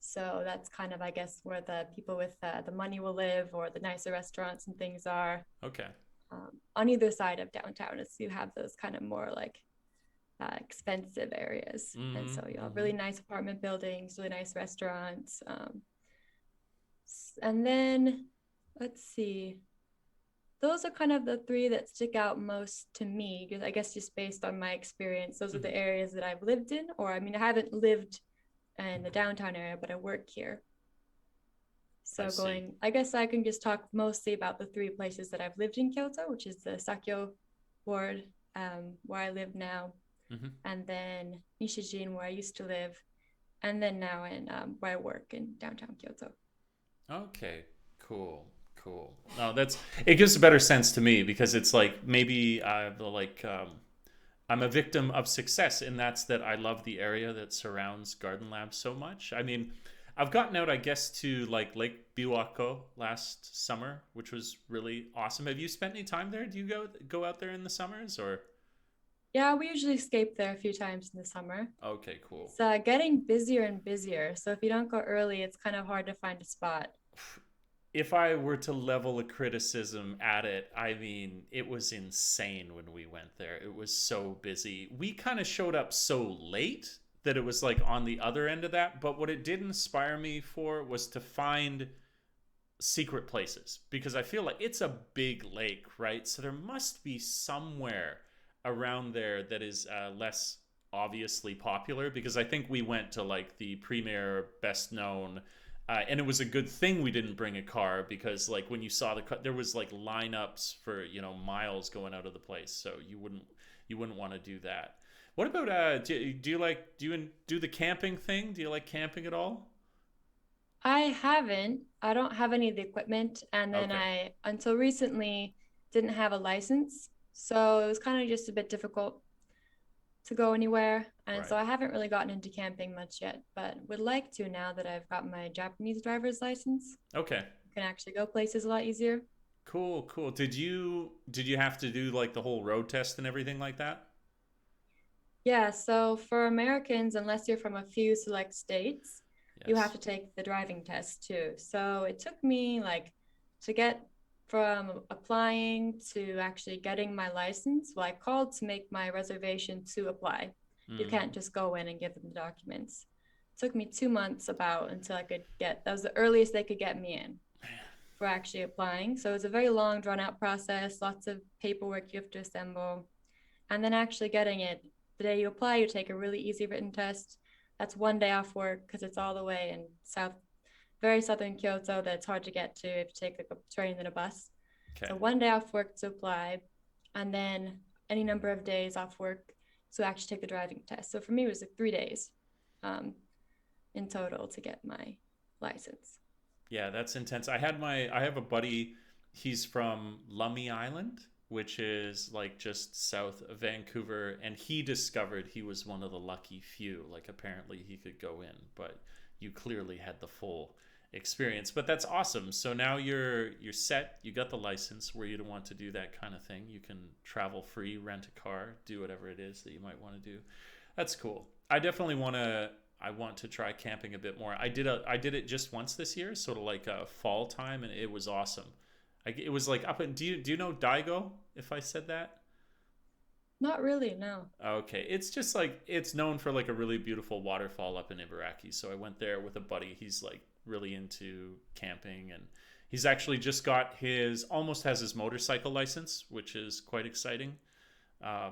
Speaker 2: So that's kind of, I guess, where the people with the money will live, or the nicer restaurants and things are.
Speaker 1: Okay.
Speaker 2: On either side of downtown, is you have those kind of more like expensive areas. And
Speaker 1: Mm-hmm.
Speaker 2: so you have
Speaker 1: Mm-hmm.
Speaker 2: really nice apartment buildings, really nice restaurants. And then let's see, those are kind of the three that stick out most to me, because I guess just based on my experience, those are
Speaker 1: Mm-hmm.
Speaker 2: the areas that I've lived in. Or I mean, I haven't lived in the downtown area, but I work here.
Speaker 1: I
Speaker 2: So
Speaker 1: see.
Speaker 2: going, I guess I can just talk mostly about the three places that I've lived in Kyoto, which is the Sakyo ward, where I live now,
Speaker 1: Mm-hmm.
Speaker 2: and then Nishijin, where I used to live, and then now in where I work in downtown Kyoto.
Speaker 1: Okay, cool, cool. No, that's it gives a better sense to me because it's like maybe I'm a victim of success, and that's that I love the area that surrounds Garden Lab so much. I mean, I've gotten out, I guess, to like Lake Biwako last summer, which was really awesome. Have you spent any time there? Do you go out there in the summers or?
Speaker 2: Yeah, we usually escape there a few times in the summer.
Speaker 1: Okay, cool.
Speaker 2: It's getting busier and busier. So if you don't go early, it's kind of hard to find a spot.
Speaker 1: If I were to level a criticism at it, I mean, it was insane when we went there. It was so busy. We kind of showed up so late that it was like on the other end of that. But what it did inspire me for was to find secret places because I feel like it's a big lake, right? So there must be somewhere around there that is less obviously popular because I think we went to like the premier, best known, and it was a good thing we didn't bring a car because like when you saw there was like lineups for miles going out of the place, so you wouldn't want to do that. What about do you like do the camping thing? Do you like camping at all?
Speaker 2: I haven't. I don't have any of the equipment. And then
Speaker 1: Okay,
Speaker 2: I, until recently, didn't have a license. So it was kind of just a bit difficult to go anywhere. And so
Speaker 1: right.
Speaker 2: I haven't really gotten into camping much yet, but would like to now that I've got my Japanese driver's license.
Speaker 1: Okay.
Speaker 2: I can actually go places a lot easier.
Speaker 1: Cool, cool. Did you have to do like the whole road test and everything like that?
Speaker 2: Yeah, so for Americans, unless you're from a few select states, you have
Speaker 1: Yes.
Speaker 2: to take the driving test too. So it took me like to get from applying to actually getting my license. Well, I called to make my reservation to apply. You
Speaker 1: Mm.
Speaker 2: can't just go in and give them the documents. It took me 2 months about until I could get, that was the earliest they could get me in for actually applying. So it was a very long, drawn out process, lots of paperwork you have to assemble. And then actually getting it, the day you apply, you take a really easy written test. That's one day off work because it's all the way in very southern Kyoto that it's hard to get to if you take like a train and a bus.
Speaker 1: Okay.
Speaker 2: So one day off work to apply, and then any number of days off work to actually take the driving test. So for me, it was like 3 days um, in total to get my license.
Speaker 1: Yeah, that's intense. I have a buddy, he's from Lummi Island, which is like just south of Vancouver, and he discovered he was one of the lucky few. Like apparently he could go in, but you clearly had the full experience. But that's awesome. So now you're set, you got the license where you don't want to do that kind of thing. You can travel free, rent a car, do whatever it is that you might want to do. That's cool. I want to try camping a bit more. I did it just once this year, sort of like a fall time, and it was awesome. It was like up in do you know Daigo? If I said that,
Speaker 2: Not really, no.
Speaker 1: okay. It's just like it's known for like a really beautiful waterfall up in Ibaraki. So I went there with a buddy. He's like really into camping, and he's actually just got his almost has his motorcycle license, which is quite exciting.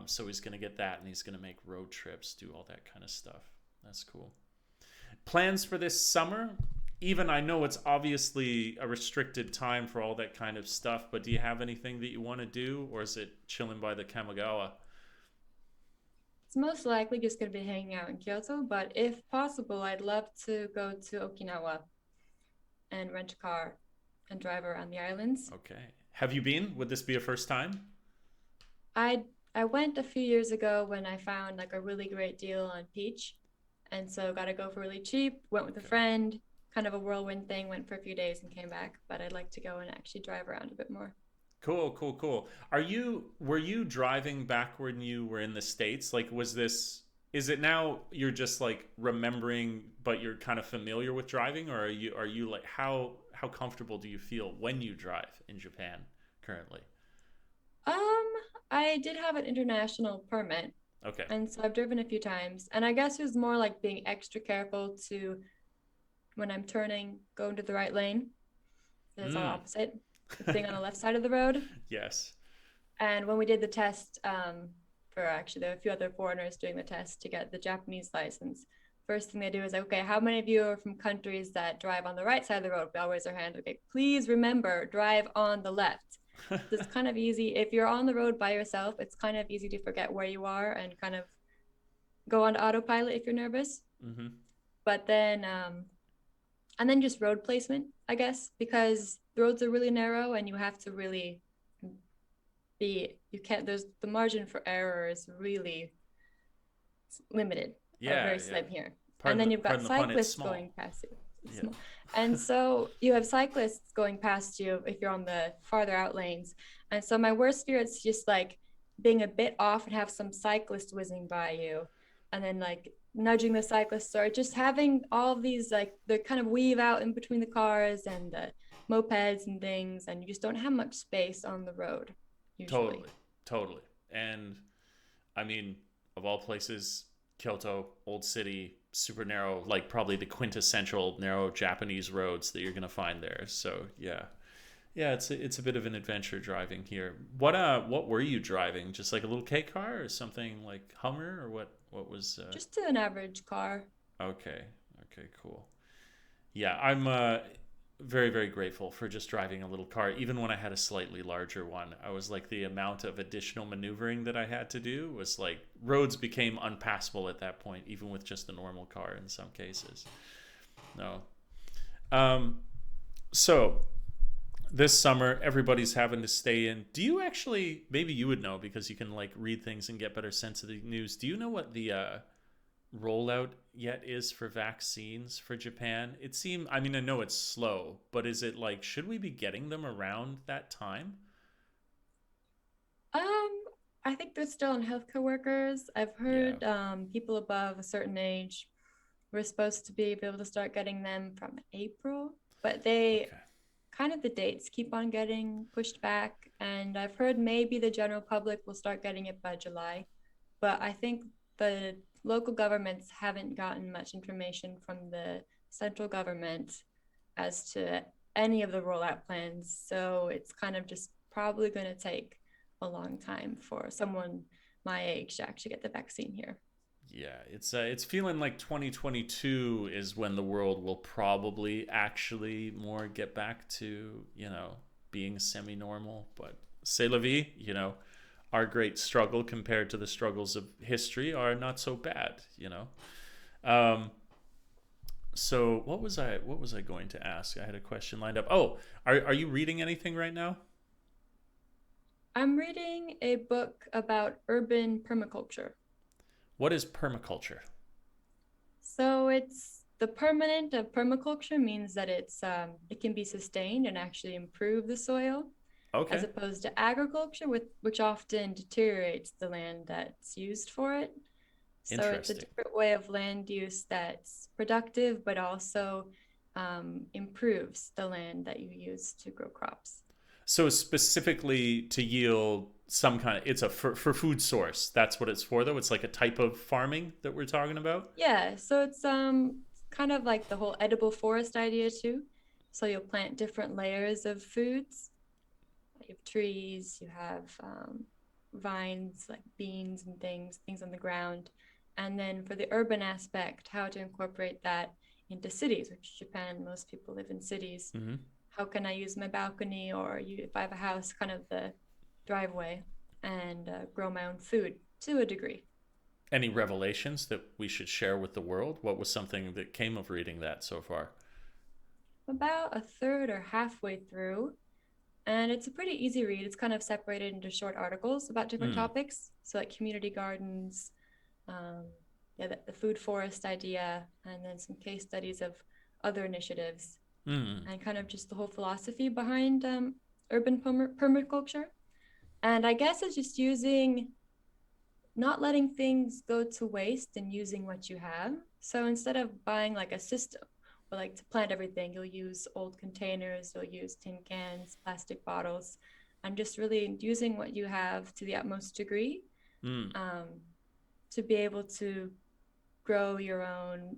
Speaker 1: So he's gonna get that, and he's gonna make road trips, do all that kind of stuff. That's cool. Plans for this summer? Even I know it's obviously a restricted time for all that kind of stuff, but do you have anything that you want to do, or is it chilling by the Kamigawa?
Speaker 2: It's most likely just going to be hanging out in Kyoto, but if possible, I'd love to go to Okinawa and rent a car and drive around the islands.
Speaker 1: Okay. Have you been? Would this be a first time?
Speaker 2: I went a few years ago when I found like a really great deal on peach, and so got to go for really cheap. Went with a
Speaker 1: Okay.
Speaker 2: friend, kind of a whirlwind thing. Went for a few days and came back. But I'd like to go and actually drive around a bit more.
Speaker 1: Cool, cool. Were you driving back when you were in the States? Like was this Is it now you're just like remembering, but you're kind of familiar with driving, or are you like how comfortable do you feel when you drive in Japan currently?
Speaker 2: Um, I did have an international permit,
Speaker 1: Okay.
Speaker 2: and so I've driven a few times. And I guess it was more like being extra careful to when I'm turning, go into the right lane. It's all
Speaker 1: Mm.
Speaker 2: opposite, with being on the left side of the road.
Speaker 1: Yes.
Speaker 2: And when we did the test, for actually there were a few other foreigners doing the test to get the Japanese license. First thing they do is like, okay, how many of you are from countries that drive on the right side of the road? We all raise our hand. Okay, please remember, drive on the left. It's kind of easy. If you're on the road by yourself, it's kind of easy to forget where you are and kind of go on autopilot if you're nervous.
Speaker 1: Mm-hmm.
Speaker 2: But then, and then just road placement, I guess, because the roads are really narrow and you have to really you can't, there's the margin for error is really limited or
Speaker 1: Yeah,
Speaker 2: very
Speaker 1: yeah.
Speaker 2: slim here. And then you've got
Speaker 1: Pardon the pun. It's
Speaker 2: cyclists
Speaker 1: small.
Speaker 2: going past you.
Speaker 1: Yeah.
Speaker 2: And so you have cyclists going past you if you're on the farther out lanes. And so my worst fear is just like being a bit off and have some cyclist whizzing by you and then like nudging the cyclists or just having all of these like they kind of weave out in between the cars and the mopeds and things and you just don't have much space on the road usually.
Speaker 1: Totally. Totally. And I mean, of all places, Kyoto, old city, super narrow, like probably the quintessential narrow Japanese roads that you're gonna find there. So yeah, yeah, it's a bit of an adventure driving here. What were you driving? Just like a little K car or something like Hummer or what was
Speaker 2: Just an average car.
Speaker 1: okay. Okay, cool. Yeah, I'm very, very grateful for just driving a little car. Even when I had a slightly larger one, I was like, the amount of additional maneuvering that I had to do was like, roads became unpassable at that point, even with just a normal car in some cases. No. Um, so this summer, everybody's having to stay in. Do you actually, maybe you would know because you can like read things and get better sense of the news. Do you know what the rollout yet is for vaccines for Japan? It seemed, I mean, I know it's slow, but is it like, should we be getting them around that time?
Speaker 2: Um, I think they're still on healthcare workers. I've
Speaker 1: Yeah.
Speaker 2: heard people above a certain age were supposed to be able to start getting them from April, but they
Speaker 1: Okay.
Speaker 2: kind of the dates keep on getting pushed back. And I've heard maybe the general public will start getting it by July, but I think the local governments haven't gotten much information from the central government as to any of the rollout plans. So it's kind of just probably going to take a long time for someone my age to actually get the vaccine here.
Speaker 1: Yeah, it's feeling like 2022 is when the world will probably actually more get back to, being semi-normal, but c'est la vie, our great struggle compared to the struggles of history are not so bad. Um, so what was I going to ask? I had a question lined up. Oh, are you reading anything right now?
Speaker 2: I'm reading a book about urban permaculture.
Speaker 1: What is permaculture?
Speaker 2: So it's the permanent of permaculture means that it can be sustained and actually improve the soil, as
Speaker 1: Okay,
Speaker 2: opposed to agriculture, which often deteriorates the land that's used for it. So it's a
Speaker 1: interesting.
Speaker 2: different way of land use that's productive, but also improves the land that you use to grow crops.
Speaker 1: So specifically to yield some kind of, it's a for food source. That's what it's for, though. It's like a type of farming that we're talking about.
Speaker 2: Yeah, so it's kind of like the whole edible forest idea too. So you'll plant different layers of foods. You have trees, you have vines like beans and things on the ground. And then for the urban aspect, how to incorporate that into cities, which Japan, most people live in cities.
Speaker 1: Mm-hmm.
Speaker 2: How can I use my balcony or if I have a house, kind of the driveway and grow my own food to a degree.
Speaker 1: Any revelations that we should share with the world? What was something that came of reading that so far?
Speaker 2: About a third or halfway through, and it's a pretty easy read. It's kind of separated into short articles about different
Speaker 1: Hmm.
Speaker 2: topics. So like community gardens, um, yeah, the food forest idea, and then some case studies of other initiatives,
Speaker 1: Hmm.
Speaker 2: and kind of just the whole philosophy behind urban permaculture. And I guess it's just using not letting things go to waste and using what you have. So instead of buying like a system or like to plant everything, you'll use old containers, you'll use tin cans, plastic bottles, and just really using what you have to the utmost degree,
Speaker 1: Mm.
Speaker 2: um, to be able to grow your own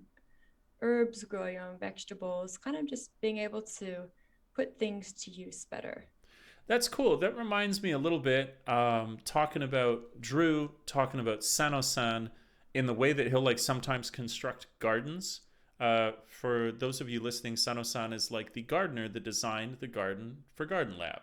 Speaker 2: herbs, grow your own vegetables, kind of just being able to put things to use better.
Speaker 1: That's cool. That reminds me a little bit, talking about Drew, talking about Sano-san, in the way that he'll like sometimes construct gardens. For those of you listening, Sano-san is like the gardener that designed the garden for Garden Lab.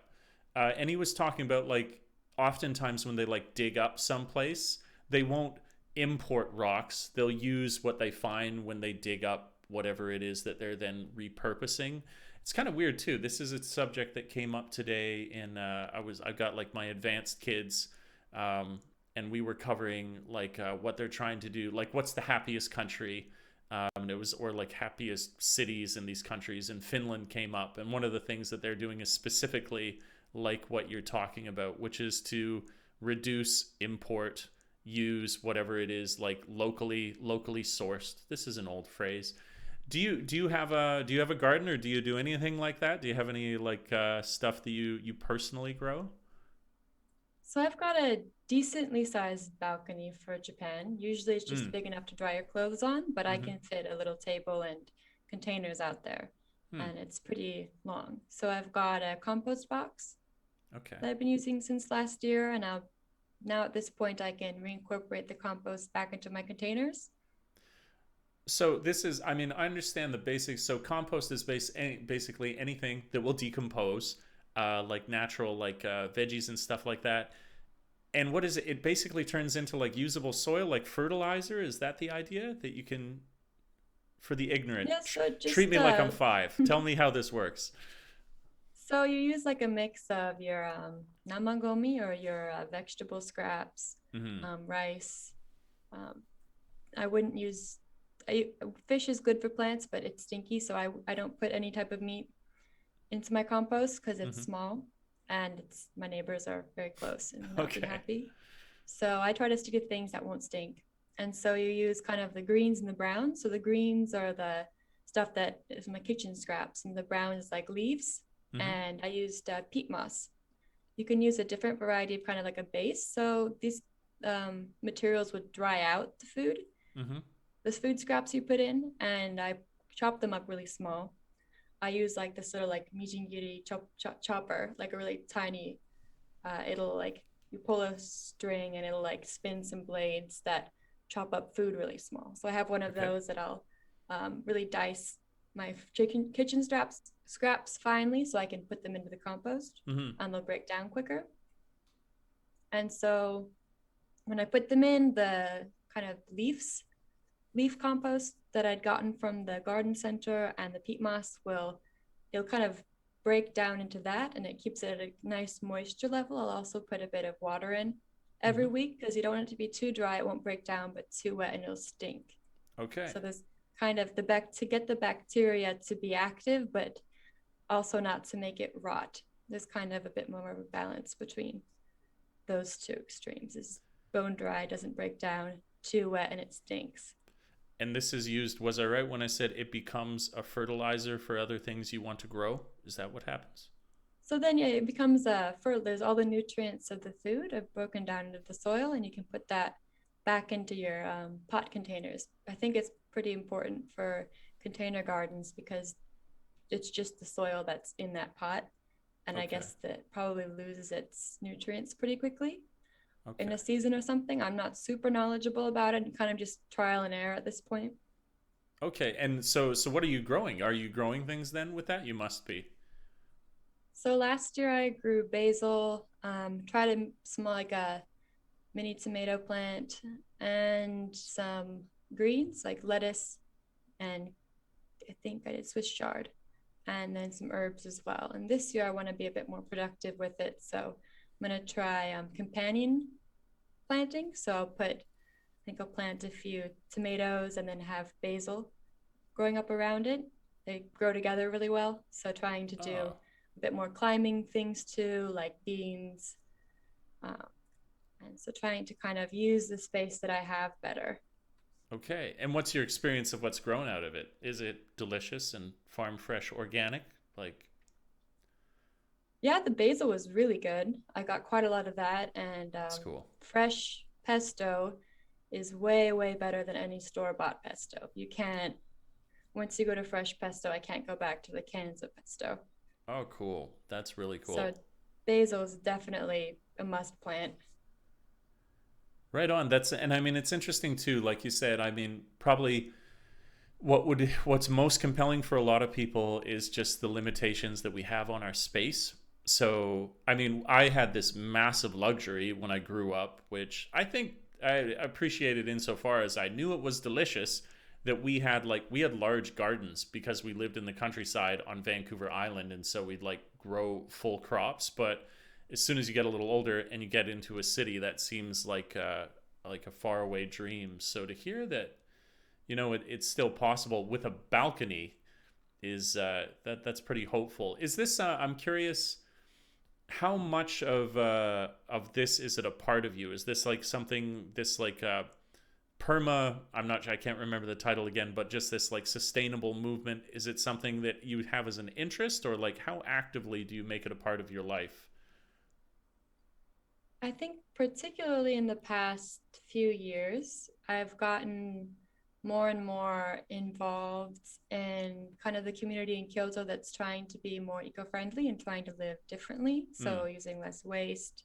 Speaker 1: And he was talking about like oftentimes when they like dig up someplace, they won't import rocks. They'll use what they find when they dig up whatever it is that they're then repurposing. It's kind of weird too. This is a subject that came up today in I got like my advanced kids, and we were covering like what they're trying to do, like what's the happiest country, and it was or like happiest cities in these countries, and Finland came up, and one of the things that they're doing is specifically like what you're talking about, which is to reduce import, use whatever it is like locally sourced. This is an old phrase. Do you have a garden, or do you do anything like that? Do you have any like stuff that you personally grow?
Speaker 2: So I've got a decently sized balcony for Japan. Usually it's just
Speaker 1: Mm.
Speaker 2: big enough to dry your clothes on, but I
Speaker 1: Mm-hmm.
Speaker 2: can fit a little table and containers out there.
Speaker 1: Hmm.
Speaker 2: And it's pretty long. So I've got a compost box
Speaker 1: Okay.
Speaker 2: that I've been using since last year. And now at this point, I can reincorporate the compost back into my containers.
Speaker 1: So this is, I mean, I understand the basics. So compost is basically anything that will decompose, like natural, like veggies and stuff like that. And what is it? It basically turns into like usable soil, like fertilizer. Is that the idea that you can, for the ignorant,
Speaker 2: Yeah, so
Speaker 1: treat
Speaker 2: just
Speaker 1: me like I'm five. Tell me how this works.
Speaker 2: so you use like a mix of your namagomi or your vegetable scraps,
Speaker 1: Mm-hmm.
Speaker 2: rice. Um, I wouldn't use fish is good for plants, but it's stinky, so I don't put any type of meat into my compost because it's
Speaker 1: Mm-hmm.
Speaker 2: small and it's my neighbors are very close and not be
Speaker 1: Okay.
Speaker 2: happy. So I try to stick to things that won't stink. And so you use kind of the greens and the browns. So the greens are the stuff that is my kitchen scraps, and the brown is like leaves.
Speaker 1: Mm-hmm.
Speaker 2: And I used peat moss. You can use a different variety of kind of like a base. So these materials would dry out
Speaker 1: Mm-hmm.
Speaker 2: the food scraps you put in, and I chop them up really small. I use like this sort of like mijingiri chopper, like a really tiny. It'll like you pull a string and it'll like spin some blades that chop up food really small. So I have one of
Speaker 1: Okay.
Speaker 2: those that I'll really dice my chicken kitchen scraps finely, so I can put them into the compost,
Speaker 1: Mm-hmm.
Speaker 2: and they'll break down quicker. And so when I put them in, the kind of leaf compost that I'd gotten from the garden center and the peat moss it'll kind of break down into that, and it keeps it at a nice moisture level. I'll also put a bit of water in every
Speaker 1: Mm-hmm.
Speaker 2: week because you don't want it to be too dry, it won't break down, but too wet and it'll stink.
Speaker 1: Okay.
Speaker 2: So there's kind of the back to get the bacteria to be active, but also not to make it rot. There's kind of a bit more of a balance between those two extremes. Is bone dry, doesn't break down, too wet, and it stinks.
Speaker 1: And this is used, was I right when I said it becomes a fertilizer for other things you want to grow? Is that what happens?
Speaker 2: So then, yeah, it becomes there's all the nutrients of the food are broken down into the soil, and you can put that back into your pot containers. I think it's pretty important for container gardens because it's just the soil that's in that pot, and I
Speaker 1: Okay.
Speaker 2: guess that probably loses its nutrients pretty quickly in
Speaker 1: Okay.
Speaker 2: a season or something. I'm not super knowledgeable about it, and kind of just trial and error at this point.
Speaker 1: Okay. And so what are you growing? Are you growing things then with that? You must be.
Speaker 2: So last year I grew basil, tried a small like a mini tomato plant, and some greens like lettuce, and I think I did Swiss chard, and then some herbs as well. And this year I want to be a bit more productive with it, so I'm gonna try companion planting. So I think I'll plant a few tomatoes and then have basil growing up around it. They grow together really well. So trying to do
Speaker 1: Oh.
Speaker 2: a bit more climbing things too, like beans, uh, And so trying to kind of use the space that I have better.
Speaker 1: Okay. And what's your experience of what's grown out of it? Is it delicious and farm fresh organic? Like,
Speaker 2: Yeah, the basil was really good. I got quite a lot of that, and
Speaker 1: it's cool.
Speaker 2: fresh pesto is way, way better than any store-bought pesto. You can't, once you go to fresh pesto, I can't go back to the cans of pesto.
Speaker 1: Oh, cool. That's really
Speaker 2: So
Speaker 1: cool.
Speaker 2: basil is definitely a must plant.
Speaker 1: Right on. That's, and I mean, it's interesting too. Like you said, I mean, probably what's most compelling for a lot of people is just the limitations that we have on our space. So I mean, I had this massive luxury when I grew up, which I think I appreciated insofar as I knew it was delicious, that we had large gardens because we lived in the countryside on Vancouver Island, and so we'd like grow full crops. But as soon as you get a little older and you get into a city, that seems like a faraway dream. So to hear that, it's still possible with a balcony is that's pretty hopeful. Is this? I'm curious. How much of this is it a part of you? Is this like something this like perma? I'm not. I can't remember the title again, but just this like sustainable movement. Is it something that you have as an interest, or like how actively do you make it a part of your life?
Speaker 2: I think particularly in the past few years, I've gotten more and more involved in kind of the community in Kyoto that's trying to be more eco-friendly and trying to live differently.
Speaker 1: Hmm.
Speaker 2: So using less waste,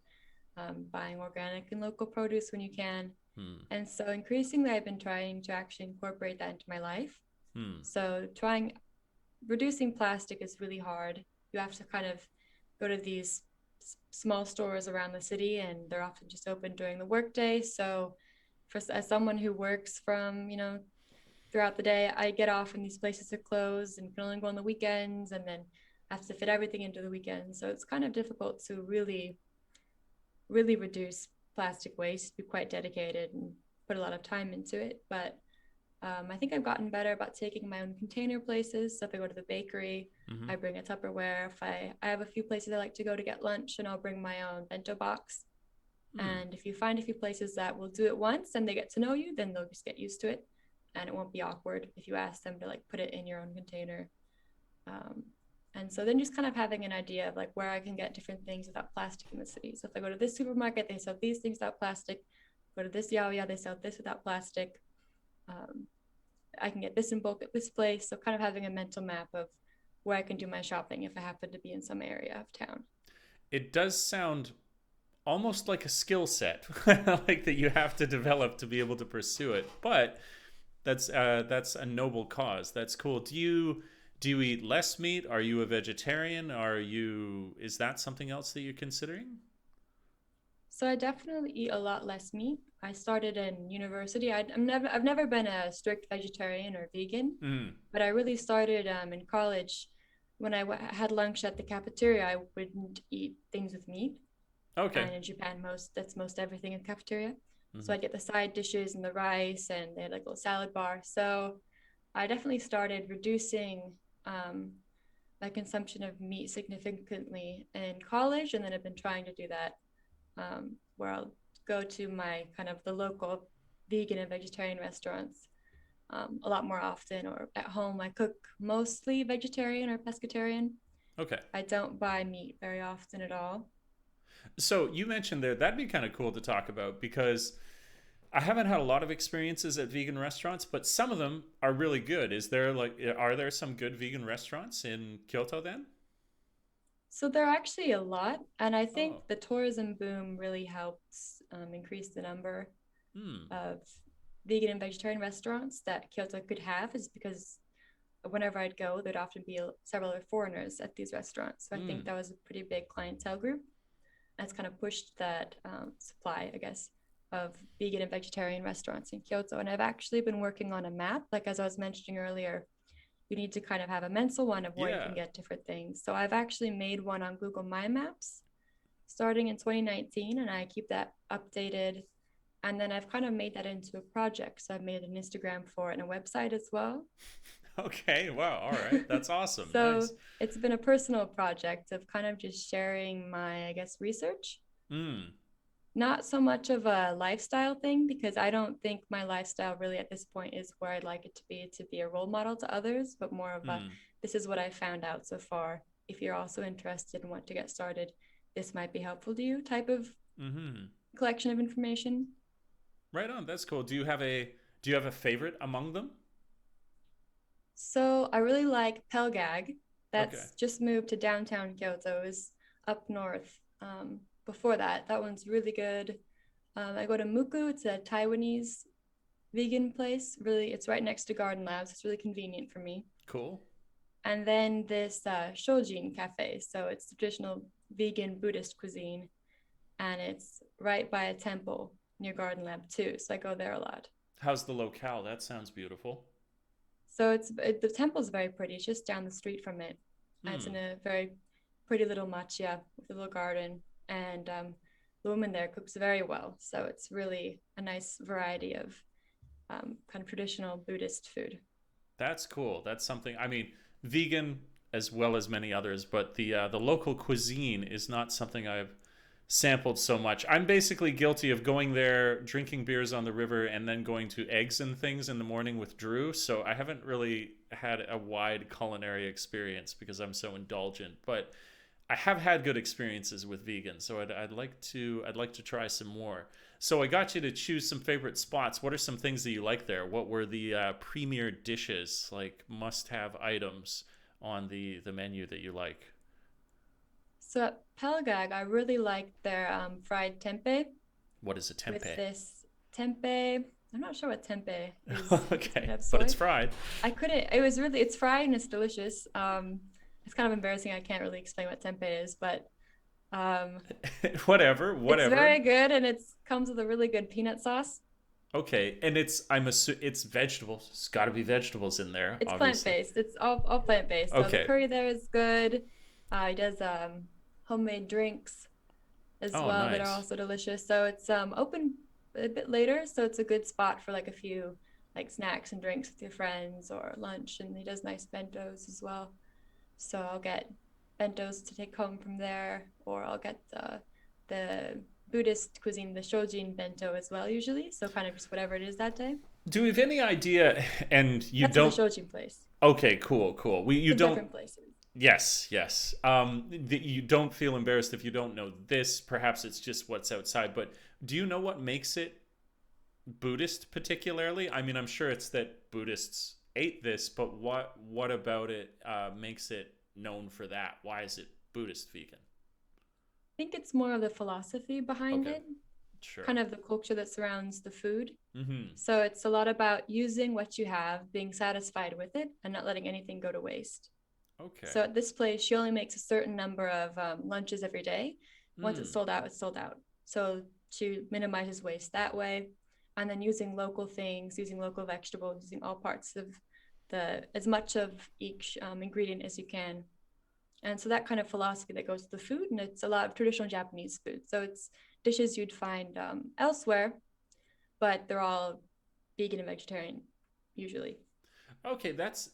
Speaker 2: buying organic and local produce when you can.
Speaker 1: Hmm.
Speaker 2: And so increasingly, I've been trying to actually incorporate that into my life.
Speaker 1: Hmm.
Speaker 2: So trying reducing plastic is really hard. You have to kind of go to these small stores around the city, and they're often just open during the workday. So, for as someone who works from throughout the day, I get off and these places are closed and can only go on the weekends, and then have to fit everything into the weekend. So it's kind of difficult to really, really reduce plastic waste. Be quite dedicated and put a lot of time into it, but I think I've gotten better about taking my own container places. So if I go to the bakery,
Speaker 1: Mm-hmm.
Speaker 2: I bring a Tupperware. If I have a few places I like to go to get lunch, and I'll bring my own bento box.
Speaker 1: Hmm.
Speaker 2: And if you find a few places that will do it once and they get to know you, then they'll just get used to it, and it won't be awkward if you ask them to like put it in your own container. Um, and so then just kind of having an idea of like where I can get different things without plastic in the city. So if I go to this supermarket, they sell these things without plastic. Go to this Yaoya, they sell this without plastic. Um, I can get this in bulk at this place. So kind of having a mental map of where I can do my shopping if I happen to be in some area of town.
Speaker 1: It does sound almost like a skill set, like that you have to develop to be able to pursue it. But that's a noble cause. That's cool. Do you eat less meat? Are you a vegetarian? Is that something else that you're considering?
Speaker 2: So I definitely eat a lot less meat. I started in university. I've never been a strict vegetarian or vegan,
Speaker 1: Mm.
Speaker 2: but I really started in college. When had lunch at the cafeteria, I wouldn't eat things with meat.
Speaker 1: Okay.
Speaker 2: And in Japan, most everything in the cafeteria. So
Speaker 1: Mm-hmm.
Speaker 2: I'd get the side dishes and the rice, and they had like a little salad bar. So I definitely started reducing um, my consumption of meat significantly in college, and then I've been trying to do that where I'll go to my kind of the local vegan and vegetarian restaurants a lot more often, or at home I cook mostly vegetarian or pescatarian.
Speaker 1: Okay.
Speaker 2: I don't buy meat very often at all.
Speaker 1: So you mentioned there that'd be kind of cool to talk about because I haven't had a lot of experiences at vegan restaurants, but some of them are really good. Are there some good vegan restaurants in Kyoto then?
Speaker 2: So there are actually a lot, and I think
Speaker 1: Oh.
Speaker 2: the tourism boom really helped increase the number
Speaker 1: Hmm.
Speaker 2: of vegan and vegetarian restaurants that Kyoto could have, is because whenever I'd go, there'd often be several other foreigners at these restaurants. So I think
Speaker 1: Hmm.
Speaker 2: that was a pretty big clientele group. That's kind of pushed that supply, I guess, of vegan and vegetarian restaurants in Kyoto. And I've actually been working on a map, like as I was mentioning earlier, you need to kind of have a mental one of where you can
Speaker 1: Yeah.
Speaker 2: get different things. So I've actually made one on Google My Maps starting in 2019, and I keep that updated. And then I've kind of made that into a project. So I've made an Instagram for it and a website as well.
Speaker 1: Okay. Wow. All right. That's awesome.
Speaker 2: So
Speaker 1: Nice.
Speaker 2: it's been a personal project of kind of just sharing my, I guess, research.
Speaker 1: Hmm.
Speaker 2: Not so much of a lifestyle thing because I don't think my lifestyle really at this point is where I'd like it to be a role model to others, but more of a
Speaker 1: Hmm.
Speaker 2: this is what I found out so far. If you're also interested and want to get started, this might be helpful to you type of
Speaker 1: Hmm.
Speaker 2: collection of information.
Speaker 1: Right on. That's cool. Do you have a favorite among them?
Speaker 2: So I really like Pelgag.
Speaker 1: Okay.
Speaker 2: That's just moved to downtown Kyoto. It was up north. Before that, that one's really good. I go to Muku. It's a Taiwanese vegan place. Really, it's right next to Garden Labs. It's really convenient for me.
Speaker 1: Cool.
Speaker 2: And then this Shojin Cafe. So it's traditional vegan Buddhist cuisine, and it's right by a temple near Garden Lab too. So I go there a lot.
Speaker 1: How's the locale? That sounds beautiful.
Speaker 2: So the temple's very pretty. It's just down the street from it. And it's in
Speaker 1: Hmm.
Speaker 2: a very pretty little machi with a little garden. And the woman there cooks very well. So it's really a nice variety of kind of traditional Buddhist food.
Speaker 1: That's cool. That's something. I mean, vegan as well as many others, but the local cuisine is not something I've sampled so much. I'm basically guilty of going there, drinking beers on the river, and then going to eggs and things in the morning with Drew. So I haven't really had a wide culinary experience because I'm so indulgent. But I have had good experiences with vegans, so I'd like to try some more. So I got you to choose some favorite spots. What are some things that you like there? What were the premier dishes, like must-have items on the menu that you like?
Speaker 2: So at Pelgag, I really liked their fried tempeh
Speaker 1: What is a
Speaker 2: with
Speaker 1: tempeh?
Speaker 2: this tempeh. I'm not sure what tempeh is. It's made
Speaker 1: Okay,
Speaker 2: of
Speaker 1: but it's
Speaker 2: soy.
Speaker 1: fried.
Speaker 2: I couldn't. It was really. It's fried and it's delicious. It's kind of embarrassing. I can't really explain what tempeh is, but um,
Speaker 1: Whatever,
Speaker 2: it's
Speaker 1: whatever.
Speaker 2: very good and it's comes with a really good peanut sauce.
Speaker 1: Okay, and it's vegetables. It's got to be vegetables in there,
Speaker 2: It's
Speaker 1: obviously.
Speaker 2: plant-based. It's all plant-based. So the
Speaker 1: Okay.
Speaker 2: curry there is good. He does homemade drinks as
Speaker 1: Oh,
Speaker 2: well that are
Speaker 1: nice.
Speaker 2: also delicious. So it's open a bit later, so it's a good spot for like a few like snacks and drinks with your friends or lunch. And he does nice bentos as well. So I'll get bentos to take home from there, or I'll get the Buddhist cuisine, the shojin bento as well, usually. So kind of just whatever it is that day.
Speaker 1: Do we have any idea? And you
Speaker 2: That's at the
Speaker 1: don't.
Speaker 2: shojin place.
Speaker 1: Okay, cool, cool. We you
Speaker 2: The
Speaker 1: don't.
Speaker 2: different places.
Speaker 1: Yes, yes. You don't feel embarrassed if you don't know this. Perhaps it's just what's outside. But do you know what makes it Buddhist particularly? I mean, I'm sure it's that Buddhists ate this, but what about it makes it known for that? Why is it Buddhist vegan?
Speaker 2: I think it's more of the philosophy behind
Speaker 1: Okay,
Speaker 2: it,
Speaker 1: sure.
Speaker 2: kind of the culture that surrounds the food.
Speaker 1: Mm-hmm.
Speaker 2: So it's a lot about using what you have, being satisfied with it, and not letting anything go to waste.
Speaker 1: Okay.
Speaker 2: So at this place, she only makes a certain number of lunches every day. Once it's
Speaker 1: Mm.
Speaker 2: sold out, it's sold out. So she minimizes waste that way. And then using local things, using local vegetables, using all parts of as much of each ingredient as you can. And so that kind of philosophy that goes to the food, and it's a lot of traditional Japanese food. So it's dishes you'd find elsewhere, but they're all vegan and vegetarian usually.
Speaker 1: Okay, that's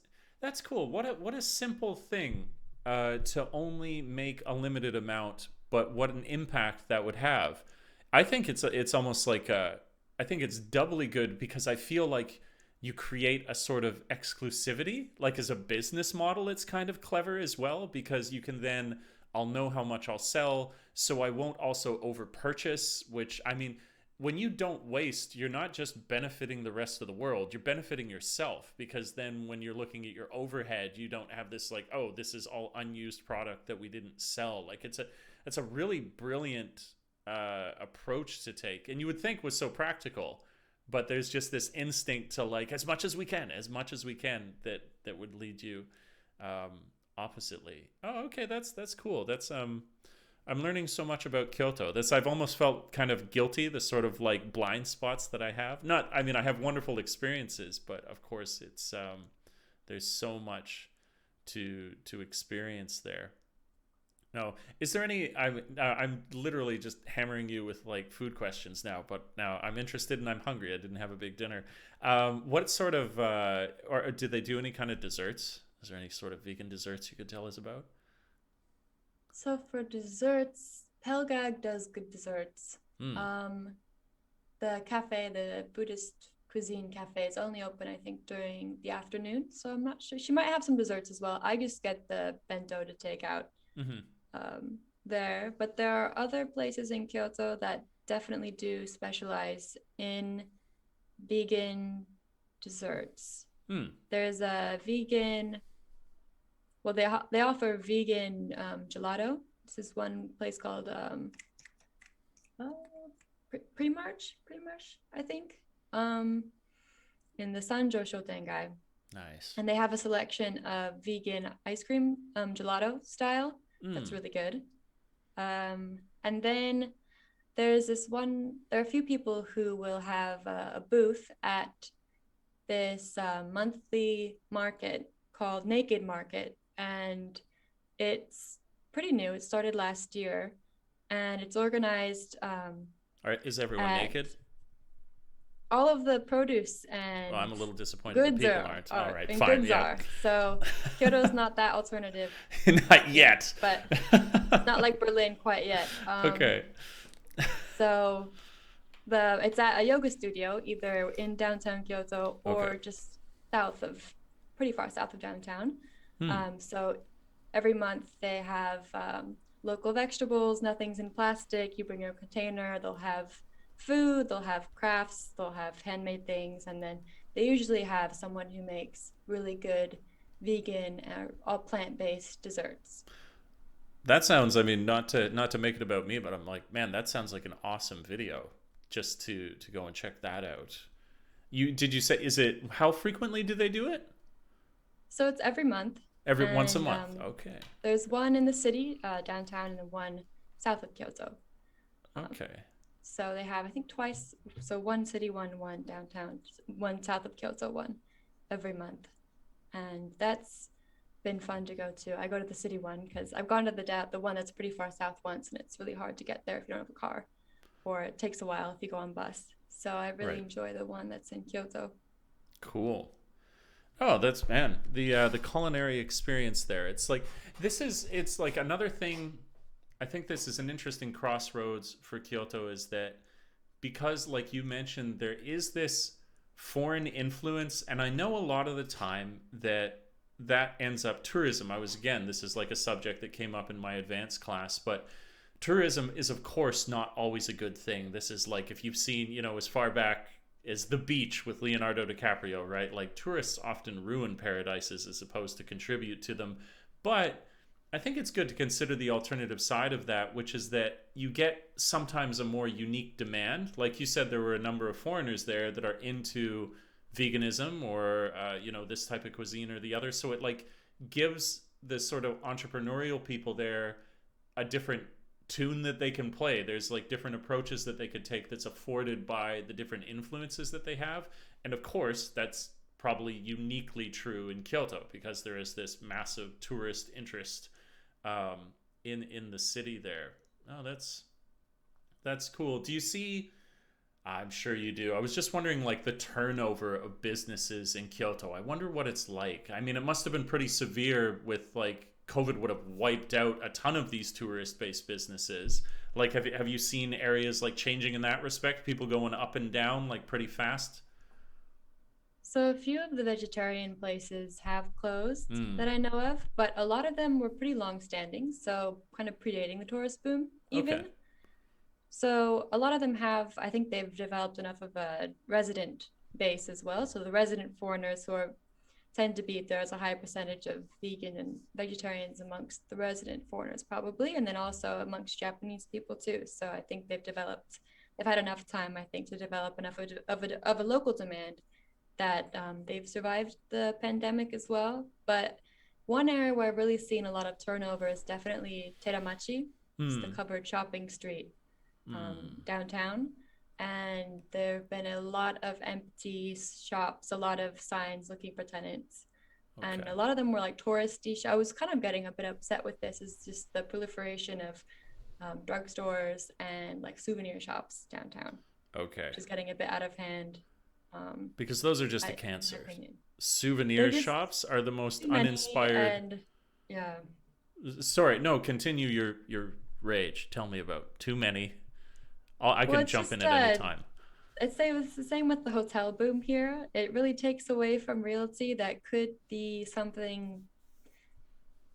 Speaker 1: cool. What a simple thing to only make a limited amount, but what an impact that would have. I think it's almost like I think it's doubly good because I feel like you create a sort of exclusivity. Like as a business model, it's kind of clever as well because you can then I'll know how much I'll sell, so I won't also over purchase. Which I mean, when you don't waste, you're not just benefiting the rest of the world, you're benefiting yourself because then when you're looking at your overhead, you don't have this like, oh, this is all unused product that we didn't sell. Like it's a really brilliant approach to take, and you would think was so practical, but there's just this instinct to like as much as we can that would lead you um, oppositely. Oh, okay, that's cool. That's I'm learning so much about Kyoto. This I've almost felt kind of guilty, the sort of like blind spots that I have. Not, I mean, I have wonderful experiences, but of course, it's there's so much to experience there. No, is there any? I'm literally just hammering you with like food questions now, but now I'm interested and I'm hungry. I didn't have a big dinner. What sort of or did they do any kind of desserts? Is there any sort of vegan desserts you could tell us about?
Speaker 2: So for desserts, Pelgag does good desserts.
Speaker 1: Hmm.
Speaker 2: The cafe, the Buddhist cuisine cafe, is only open, I think, during the afternoon. So I'm not sure. She might have some desserts as well. I just get the bento to take out
Speaker 1: Mm-hmm.
Speaker 2: there. But there are other places in Kyoto that definitely do specialize in vegan desserts.
Speaker 1: Hmm.
Speaker 2: There's a vegan, well, they offer vegan gelato. This is one place called uh, Pre-March, I think, in the Sanjo Shotengai.
Speaker 1: Nice.
Speaker 2: And they have a selection of vegan ice cream, gelato style. That's
Speaker 1: Hmm.
Speaker 2: really good. And then there's this one, there are a few people who will have a booth at this monthly market called Naked Market. And it's pretty new. It started last year and it's organized
Speaker 1: All right. Is everyone
Speaker 2: at
Speaker 1: naked?
Speaker 2: all of the produce
Speaker 1: Well, I'm
Speaker 2: and
Speaker 1: a little disappointed that
Speaker 2: goods
Speaker 1: people aren't. All right.
Speaker 2: and
Speaker 1: Fine.
Speaker 2: goods
Speaker 1: Yeah.
Speaker 2: are. So Kyoto's not that alternative
Speaker 1: Not
Speaker 2: yet,
Speaker 1: yet.
Speaker 2: but not like Berlin quite yet.
Speaker 1: Okay.
Speaker 2: So it's at a yoga studio, either in downtown Kyoto or
Speaker 1: Okay.
Speaker 2: just pretty far south of downtown.
Speaker 1: Hmm.
Speaker 2: So every month they have local vegetables, nothing's in plastic. You bring your container, they'll have food, they'll have crafts, they'll have handmade things, and then they usually have someone who makes really good vegan or all plant-based desserts.
Speaker 1: That sounds. I mean, not to make it about me, but I'm like, man, that sounds like an awesome video. Just to go and check that out. You say, is it, how frequently do they do it?
Speaker 2: So it's every month,
Speaker 1: Every once a
Speaker 2: and
Speaker 1: month. Okay.
Speaker 2: there's one in the city, downtown, and then one south of Kyoto. Um,
Speaker 1: Okay.
Speaker 2: so they have, I think, twice. So one city, one downtown, one south of Kyoto, one every month, and that's been fun to go to. I go to the city one because I've gone to the one that's pretty far south once, and it's really hard to get there if you don't have a car, or it takes a while if you go on bus. So I really
Speaker 1: Right.
Speaker 2: enjoy the one that's in Kyoto.
Speaker 1: Cool. Oh, that's, man, the culinary experience there. It's like, it's like another thing. I think this is an interesting crossroads for Kyoto, is that because, like you mentioned, there is this foreign influence, and I know a lot of the time that ends up tourism. I was, again, this is like a subject that came up in my advanced class, but tourism is, of course, not always a good thing. This is like, if you've seen, as far back as The Beach with Leonardo DiCaprio, right? Like, tourists often ruin paradises as opposed to contribute to them. But I think it's good to consider the alternative side of that, which is that you get sometimes a more unique demand. Like you said, there were a number of foreigners there that are into veganism or this type of cuisine or the other. So it, like, gives the sort of entrepreneurial people there a different tune that they can play. There's, like, different approaches that they could take that's afforded by the different influences that they have. And of course, that's probably uniquely true in Kyoto because there is this massive tourist interest in the city there. Oh, that's cool. Do you see? I'm sure you do. I was just wondering, like, the turnover of businesses in Kyoto. I wonder what it's like. I mean, it must have been pretty severe with, like, COVID would have wiped out a ton of these tourist-based businesses. Like, have you seen areas, like, changing in that respect? People going up and down, like, pretty fast?
Speaker 2: So a few of the vegetarian places have closed
Speaker 1: Hmm.
Speaker 2: that I know of, but a lot of them were pretty long standing, so kind of predating the tourist boom
Speaker 1: Okay.
Speaker 2: even. So a lot of them have, I think they've developed enough of a resident base as well. So the resident foreigners who are tend to be, there's a high percentage of vegan and vegetarians amongst the resident foreigners probably, and then also amongst Japanese people too. So I think they've had enough time, I think, to develop enough of a local demand that they've survived the pandemic as well. But one area where I've really seen a lot of turnover is definitely Teramachi. It's the
Speaker 1: Hmm.
Speaker 2: covered shopping street
Speaker 1: Hmm.
Speaker 2: downtown. And there have been a lot of empty shops, a lot of signs looking for tenants. And
Speaker 1: Okay.
Speaker 2: a lot of them were like touristy. I was kind of getting a bit upset with this, is just the proliferation of drugstores and like souvenir shops downtown,
Speaker 1: Okay.
Speaker 2: which is getting a bit out of hand.
Speaker 1: Because those are just a
Speaker 2: In my
Speaker 1: cancer.
Speaker 2: opinion. They're
Speaker 1: Souvenir
Speaker 2: just
Speaker 1: shops are the most
Speaker 2: too many,
Speaker 1: uninspired.
Speaker 2: and yeah.
Speaker 1: Sorry, no, continue your rage. Tell me about too many. I
Speaker 2: Well,
Speaker 1: can
Speaker 2: it's
Speaker 1: jump in
Speaker 2: just
Speaker 1: at any time.
Speaker 2: I'd say it's the same with the hotel boom here. It really takes away from realty that could be something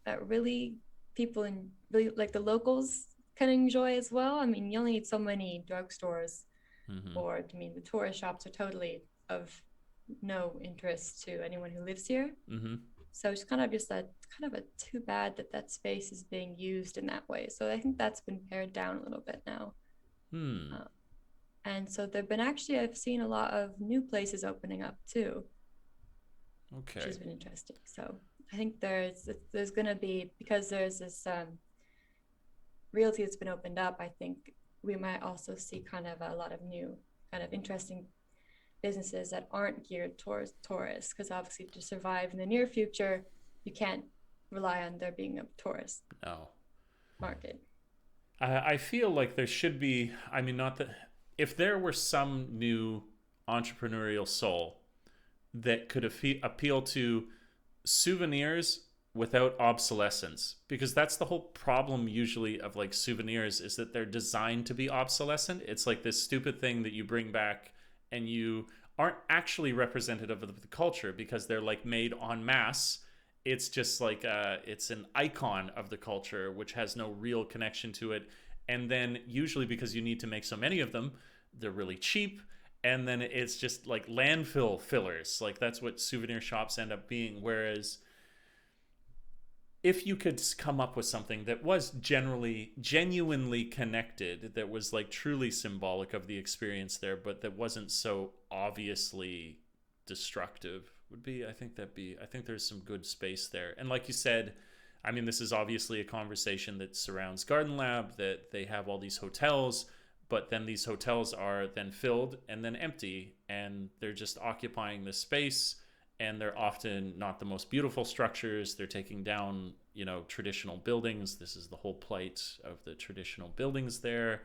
Speaker 2: that really people in really like the locals can enjoy as well. I mean, you only need so many drugstores,
Speaker 1: Mm-hmm.
Speaker 2: or I mean, the tourist shops are totally of no interest to anyone who lives here.
Speaker 1: Mm-hmm.
Speaker 2: So it's kind of a too bad that that space is being used in that way. So I think that's been pared down a little bit now.
Speaker 1: Hmm.
Speaker 2: Uh, and so there've been actually I've seen a lot of new places opening up too, which
Speaker 1: Okay.
Speaker 2: has been interesting. So I think there's going to be, because there's this realty that's been opened up, I think we might also see kind of a lot of new kind of interesting businesses that aren't geared towards tourists, because obviously to survive in the near future you can't rely on there being a tourist
Speaker 1: No.
Speaker 2: market.
Speaker 1: I feel like there should be. I mean, not that if there were some new entrepreneurial soul that could appeal to souvenirs without obsolescence, because that's the whole problem usually of like souvenirs, is that they're designed to be obsolescent. It's like this stupid thing that you bring back and you aren't actually representative of the culture because they're like made en masse. It's just like it's an icon of the culture which has no real connection to it. And then usually because you need to make so many of them, they're really cheap, and then it's just like landfill fillers. Like that's what souvenir shops end up being. Whereas if you could come up with something that was genuinely connected, that was like truly symbolic of the experience there, but that wasn't so obviously destructive, would be, I think there's some good space there. And like you said, I mean, this is obviously a conversation that surrounds Garden Lab, that they have all these hotels, but then these hotels are then filled and then empty, and they're just occupying the space, and they're often not the most beautiful structures. They're taking down, traditional buildings. This is the whole plight of the traditional buildings there.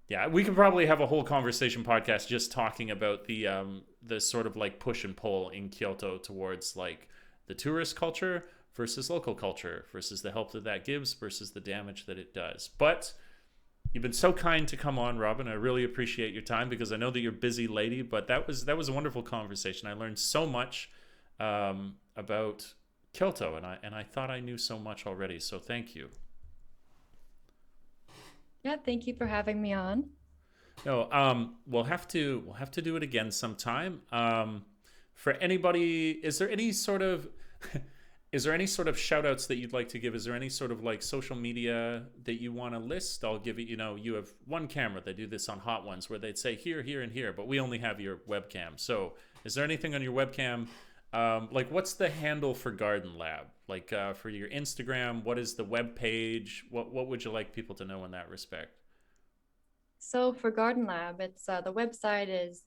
Speaker 1: Yeah, we could probably have a whole conversation podcast just talking about the sort of like push and pull in Kyoto towards like the tourist culture versus local culture, versus the help that that gives versus the damage that it does. But you've been so kind to come on, Robin. I really appreciate your time, because I know that you're a busy lady, but that was a wonderful conversation. I learned so much about Kyoto, and I thought I knew so much already. So thank you.
Speaker 2: Yeah, thank you for having me on.
Speaker 1: No, we'll have to do it again sometime. For anybody, is there any sort of is there any sort of shout outs that you'd like to give? Is there any sort of like social media that you want to list? I'll give you, you have one camera. They do this on Hot Ones where they'd say here, here, and here, but we only have your webcam. So is there anything on your webcam? Like what's the handle for Garden Lab? Like for your Instagram, what is the web page? What would you like people to know in that respect?
Speaker 2: So for Garden Lab, it's the website is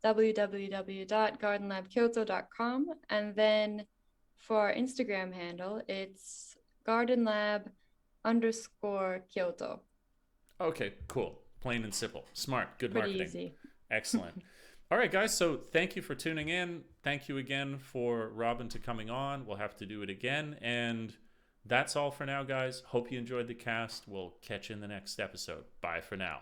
Speaker 2: www.gardenlabkyoto.com, and then for our Instagram handle, it's gardenlab_Kyoto.
Speaker 1: Okay, cool. Plain and simple. Smart. Good
Speaker 2: Pretty
Speaker 1: marketing.
Speaker 2: easy.
Speaker 1: Excellent. All right, guys. So thank you for tuning in. Thank you again for Robin to coming on. We'll have to do it again. And that's all for now, guys. Hope you enjoyed the cast. We'll catch you in the next episode. Bye for now.